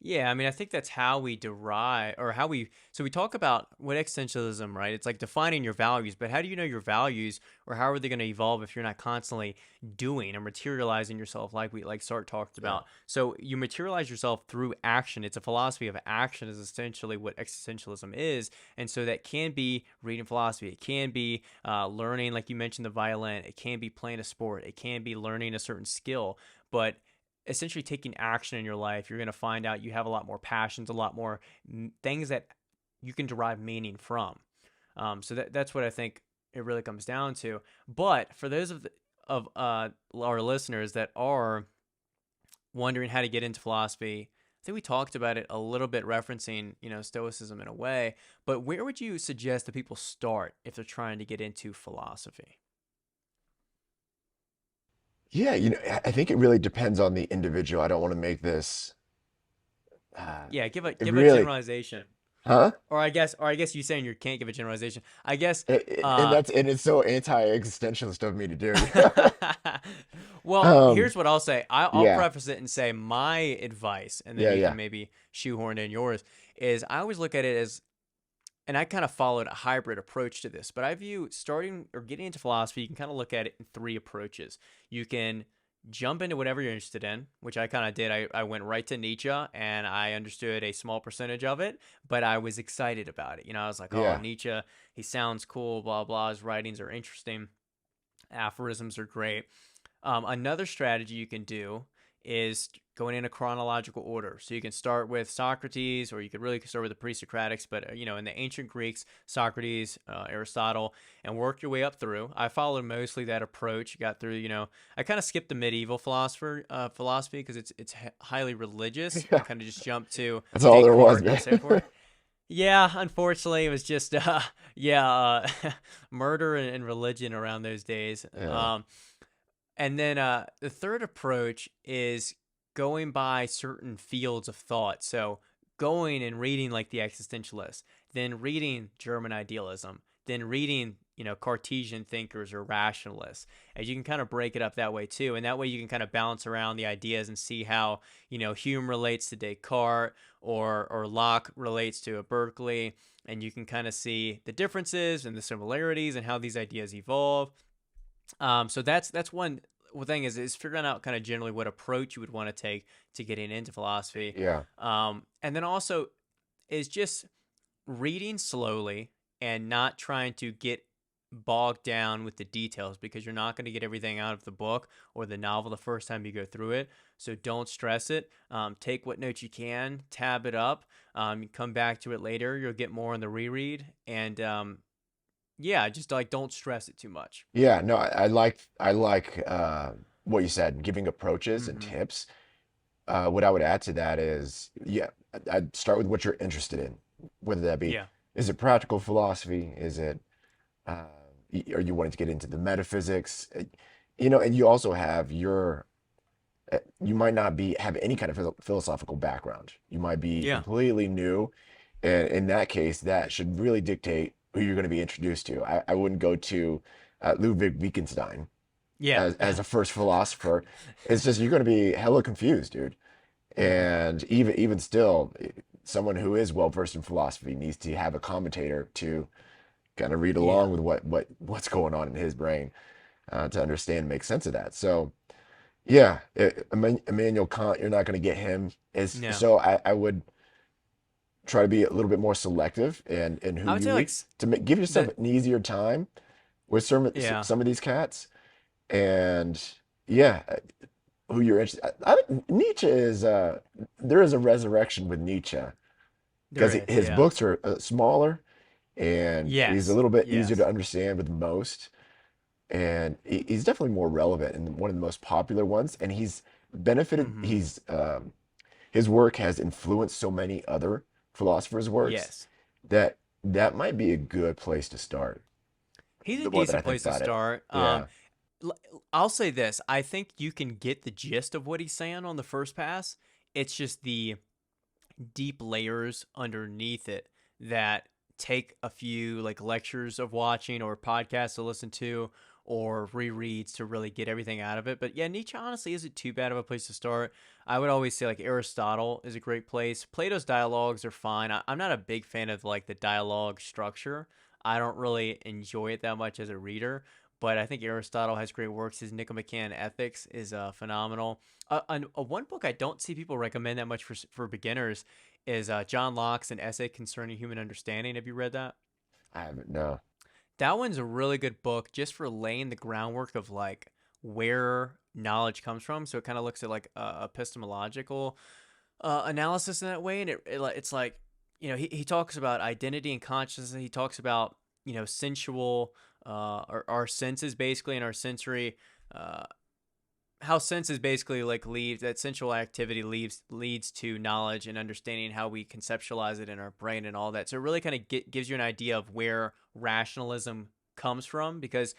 Yeah, I mean, I think that's how we derive, or how we, so we talk about what existentialism, right? It's like defining your values, but how do you know your values, or how are they going to evolve if you're not constantly doing or materializing yourself, like we, like Sartre talked Yeah. about? So you materialize yourself through action. It's a philosophy of action, is essentially what existentialism is. And so that can be reading philosophy. It can be learning, like you mentioned, the violin. It can be playing a sport. It can be learning a certain skill. But essentially taking action in your life, you're going to find out you have a lot more passions, a lot more things that you can derive meaning from. So that's what I think it really comes down to. But for those of our listeners that are wondering how to get into philosophy, I think we talked about it a little bit, referencing Stoicism in a way. But where would you suggest that people start if they're trying to get into philosophy? Yeah, I think it really depends on the individual. I don't want to make this Yeah, it give a really, generalization. huh? Or I guess you saying you can't give a generalization. I guess And uh that's, and it's so anti-existentialist of me to do. well, Um, here's what I'll say. I'll yeah, preface it and say my advice, and then yeah, you yeah, can maybe shoehorn in yours, is I always look at it as, and I kind of followed a hybrid approach to this, but I view starting or getting into philosophy, you can kind of look at it in three approaches. You can jump into whatever you're interested in, which I kind of did. I went right to Nietzsche, and I understood a small percentage of it, but I was excited about it. I was like, oh, yeah, Nietzsche, he sounds cool, blah, blah. His writings are interesting. Aphorisms are great. Another strategy you can do is going in a chronological order. So you can start with Socrates, or you could really start with the pre-Socratics, but in the ancient Greeks, Socrates, Aristotle, and work your way up through. I followed mostly that approach. Got through, I kind of skipped the medieval philosophy because it's highly religious, yeah. and kind of just jumped to That's all there was, Descartes man. and so forth. Yeah, unfortunately, it was just yeah, murder and religion around those days. Yeah, And then the third approach is going by certain fields of thought. So going and reading like the existentialists, then reading German idealism, then reading Cartesian thinkers or rationalists. And you can kind of break it up that way too. And that way you can kind of bounce around the ideas and see how Hume relates to Descartes, or Locke relates to a Berkeley. And you can kind of see the differences and the similarities and how these ideas evolve. So that's one thing, is figuring out kind of generally what approach you would want to take to getting into philosophy. yeah, And then also is just reading slowly and not trying to get bogged down with the details, because you're not going to get everything out of the book or the novel the first time you go through it. So don't stress it. Take what notes you can, tab it up. You come back to it later. You'll get more on the reread. And yeah, just like don't stress it too much. yeah. No, I like what you said, giving approaches and Hmm. tips. What I would add to that is, yeah, I'd start with what you're interested in, whether that be, Yeah. is it practical philosophy? Is it, uh, are you wanting to get into the metaphysics? And you also have you might not have any kind of philosophical background. You might be Yeah. completely new. And in that case, that should really dictate who you're going to be introduced to. I wouldn't go to Ludwig Wittgenstein Yeah. as a first philosopher. It's just, you're going to be hella confused, dude. Hmm. And even still, someone who is well versed in philosophy needs to have a commentator to kind of read Yeah. along with what's going on in his brain, to understand and make sense of that. So yeah, Immanuel Kant, you're not going to get him. Is No. so I would try to be a little bit more selective and who I would you say like read to give yourself the an easier time with yeah. some of these cats. And yeah, who you're interested. Think Nietzsche is there is a resurrection with Nietzsche There because is, his yeah. books are smaller and he's a Yes. little bit easier to Yes. understand with most. And he's definitely more relevant and one of the most popular ones. And he's benefited. Mhm. His work has influenced so many other philosophers' works Yes. that that might be a good place to start. He's a The more that I decent think place to about it, start. yeah, L- I'll say this. I think you can get the gist of what he's saying on the first pass. It's just the deep layers underneath it that take a few like lectures of watching or podcasts to listen to or rereads to really get everything out of it. But yeah, Nietzsche honestly isn't too bad of a place to start. I would always say like Aristotle is a great place. Plato's dialogues are fine. I'm not a big fan of like the dialogue structure. I don't really enjoy it that much as a reader, but I think Aristotle has great works. His Nicomachean Ethics is phenomenal. One book I don't see people recommend that much for beginners is John Locke's An Essay Concerning Human Understanding. Have you read that? I haven't. No, That one's a really good book just for laying the groundwork of like where knowledge comes from. So it kind of looks at like epistemological analysis in that way, and it's like he talks about identity and consciousness. He talks about sensual our senses basically, and our sensory uh, how senses basically like leads that sensual activity leads to knowledge and understanding how we conceptualize it in our brain and all that. So it really kind of gives you an idea of where rationalism comes from, because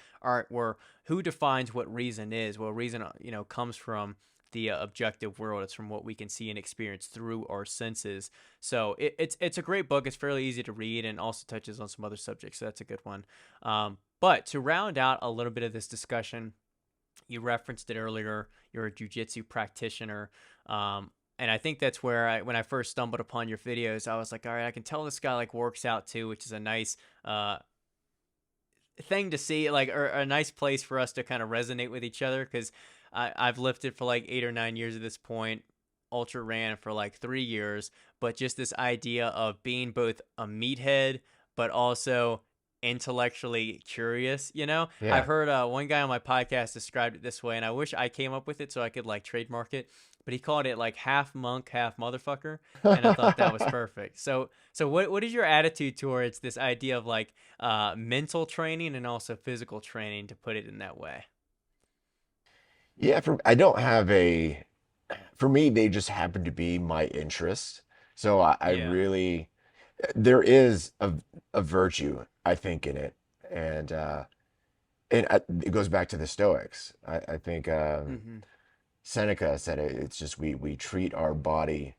we're who defines what reason is. Well, reason comes from the objective world. It's from what we can see and experience through our senses. So it's a great book. It's fairly easy to read and also touches on some other subjects. So that's a good one. But to round out a little bit of this discussion, you referenced it earlier. You're a jujitsu practitioner. And I think that's where when I first stumbled upon your videos, I was like, all right, I can tell this guy like works out too, which is a nice thing to see, like, or a nice place for us to kind of resonate with each other. Because I've lifted for like 8 or 9 years at this point, ultra ran for like 3 years, but just this idea of being both a meathead, but also intellectually curious. I've yeah. heard one guy on my podcast described it this way, and I wish I came up with it so I could like trademark it, but he called it like half monk half motherfucker, and I thought that was perfect. So what is your attitude towards this idea of like mental training and also physical training, to put it in that way? Yeah, I don't have a for me, they just happen to be my interest. So I Yeah. really, there is a virtue, I think, in it. And it goes back to the Stoics. I think Mm-hmm. Seneca said it's just we treat our body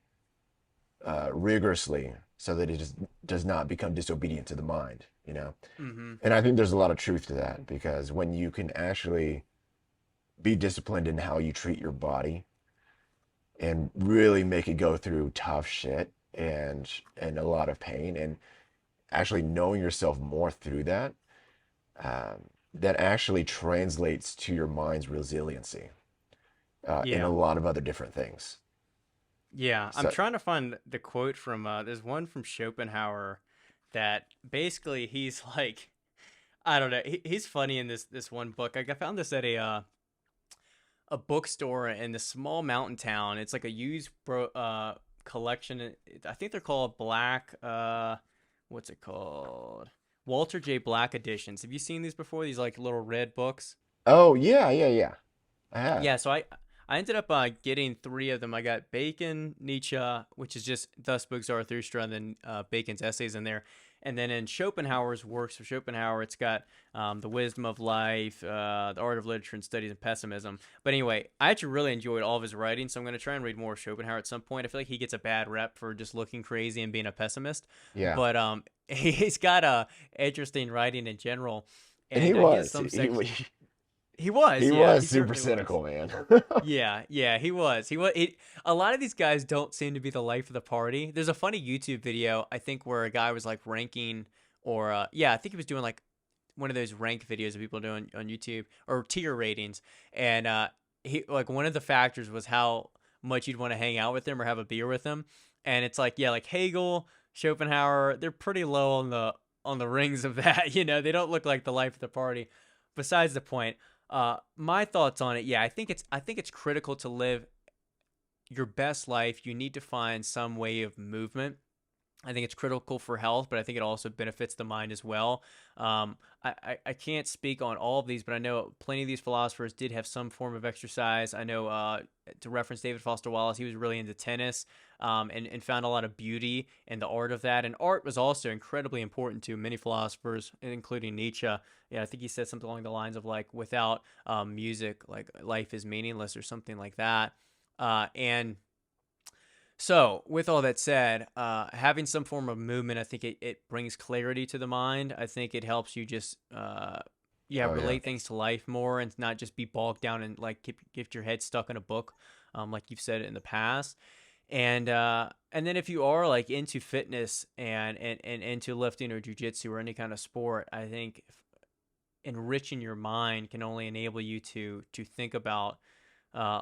rigorously so that it does not become disobedient to the mind, you know? Mm-hmm. And I think there's a lot of truth to that because when you can actually be disciplined in how you treat your body and really make it go through tough shit and a lot of pain and actually knowing yourself more through that, that actually translates to your mind's resiliency in a Yeah. lot of other different things. Yeah, I'm So trying to find the quote from there's one from Schopenhauer that basically he's like, I don't know, he's funny in this one book. I found this at a bookstore in this small mountain town. It's like a used collection. I think they're called Black what's it called? Walter J. Black editions. Have you seen these before? These like little red books? oh yeah, yeah, yeah. I have. Yeah, so I ended up getting three of them. I got Bacon, Nietzsche, which is just Thus Spoke Zarathustra, and then Bacon's essays in there. And then in Schopenhauer's works of Schopenhauer, it's got The Wisdom of Life, The Art of Literature and Studies in Pessimism. But anyway, I actually really enjoyed all of his writing, so I'm going to try and read more of Schopenhauer at some point. I feel like he gets a bad rep for just looking crazy and being a pessimist. Yeah. But he's got interesting writing in general. And he And he has was. some He, section. He was, he yeah, was he super certainly was. cynical, man. Yeah, yeah, he was. He was. A lot of these guys don't seem to be the life of the party. There's a funny YouTube video I think where a guy was like ranking, or yeah, I think he was doing like one of those rank videos that people do on YouTube, or tier ratings, and he like one of the factors was how much you'd want to hang out with him or have a beer with him, and it's like, yeah, like Hegel, Schopenhauer, they're pretty low on the rings of that. They don't look like the life of the party. Besides the point, my thoughts on it, yeah, I think it's critical to live your best life. You need to find some way of movement. I think it's critical for health, but I think it also benefits the mind as well. I can't speak on all of these, but I know plenty of these philosophers did have some form of exercise. I know, to reference David Foster Wallace, he was really into tennis, and found a lot of beauty in the art of that. And art was also incredibly important to many philosophers, including Nietzsche. Yeah, I think he said something along the lines of like, without music, like life is meaningless or something like that. And so, with all that said, having some form of movement, I think it brings clarity to the mind. I think it helps you just, yeah, Oh yeah. relate things to life more and not just be bogged down and like get your head stuck in a book, like you've said in the past. And then if you are like into fitness and into lifting or jujitsu or any kind of sport, I think enriching your mind can only enable you to think about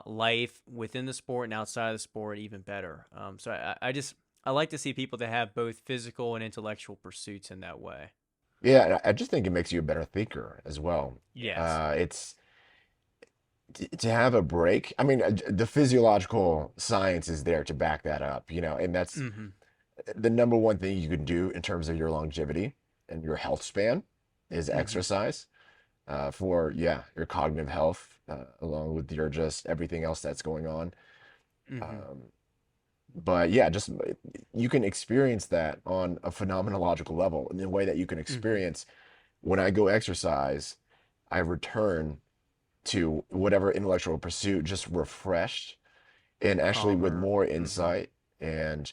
life within the sport and outside of the sport even better. So I like to see people that have both physical and intellectual pursuits in that way. Yeah, and I just think it makes you a better thinker as well. Yes. It's to have a break. I mean, the physiological science is there to back that up, and that's Mm-hmm. the number one thing you can do in terms of your longevity and your health span is Mm-hmm. exercise, for, yeah, your cognitive health, along with your just everything else that's going on. Mm-hmm. Um, but yeah, just you can experience that on a phenomenological level in the way that you can Mm-hmm. experience when I go exercise, I return to whatever intellectual pursuit just refreshed and actually with Calmer. more Mm-hmm. insight and,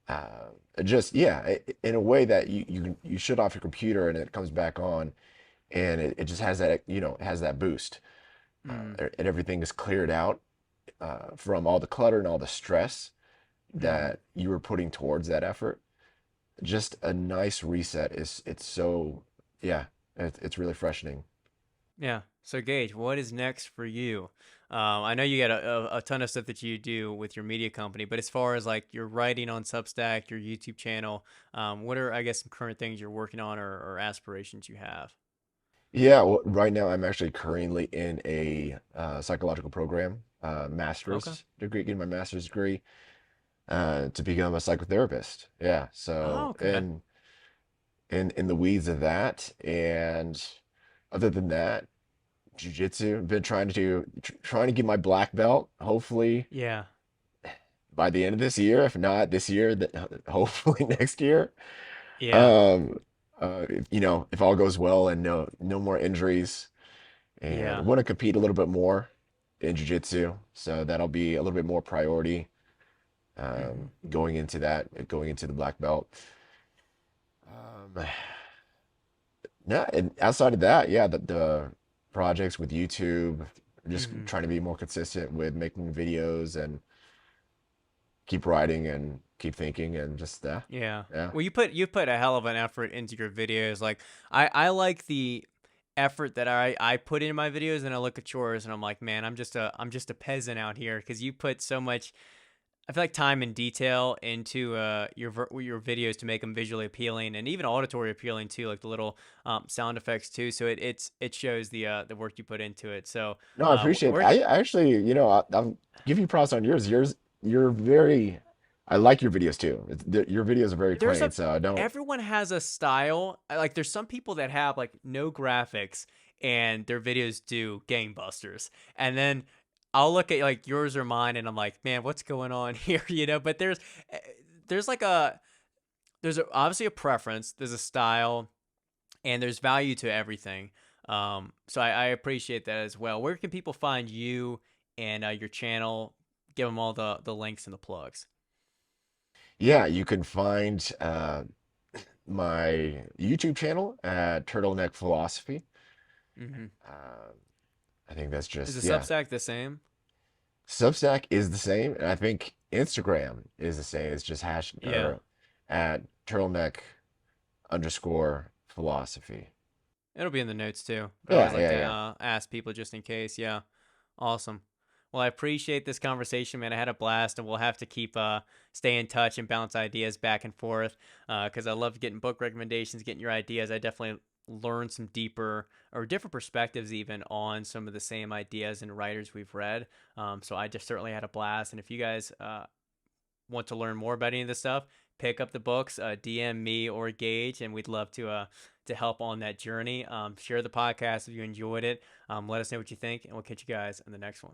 uh, just, yeah, in a way that you shut off your computer and it comes back on and it just has that, it has that boost, Mm-hmm. and everything is cleared out, from all the clutter and all the stress Mm-hmm. that you were putting towards that effort. Just a nice reset is it's so, yeah, it's really freshening. Yeah. So Gage, what is next for you? I know you got a ton of stuff that you do with your media company, but as far as like your writing on Substack, your YouTube channel, what are, I guess, some current things you're working on or aspirations you have? Yeah, well, right now I'm actually currently in a, psychological program, Okay. master's degree, getting my master's degree, to become a psychotherapist. Yeah, Oh, so okay. in the weeds of that, and other than that, jujitsu. Been trying to get my black belt. Hopefully Yeah. by the end of this year. If not this year, then hopefully next year. Yeah. Um, if all goes well and no more injuries, and Yeah. want to compete a little bit more in jiu-jitsu, so that'll be a little bit more priority, Hmm. going into the black belt. Um, yeah, and outside of that, yeah, the projects with YouTube, just Hmm. trying to be more consistent with making videos and keep writing and keep thinking and just, Yeah. yeah. Well, you put a hell of an effort into your videos. Like I like the effort that I put in my videos, and I look at yours, and I'm like, man, I'm just a peasant out here because you put so much. I feel like time and detail into your videos to make them visually appealing and even auditory appealing too, like the little sound effects too. So it shows the work you put into it. So No, I appreciate it. where I actually, I'll give you props on yours. You're very, I like your videos too. Your videos are very there's clean, a so I don't. everyone has a style. Like there's some people that have like no graphics and their videos do gangbusters. And then I'll look at like yours or mine and I'm like, man, what's going on here? But eh, there's like obviously a preference, there's a style, and there's value to everything. So I appreciate that as well. Where can people find you and your channel? Give them all the links and the plugs. Yeah, you can find, my YouTube channel at Turtleneck Philosophy. Hmm. Um, I think that's Is the just, yeah. Substack the same? Substack is the same, and I think Instagram is the same. It's just Yeah. or at turtleneck underscore philosophy. It'll be in the notes too, but I always Yeah, like yeah, to yeah. ask people just in case. Yeah, awesome. Well, I appreciate this conversation, man. I had a blast, and we'll have to keep stay in touch and bounce ideas back and forth because I love getting book recommendations, getting your ideas. I definitely learned some deeper or different perspectives even on some of the same ideas and writers we've read. So I just certainly had a blast. And if you guys want to learn more about any of this stuff, pick up the books, DM me or Gage, and we'd love to help on that journey. Share the podcast if you enjoyed it. Let us know what you think, and we'll catch you guys in the next one.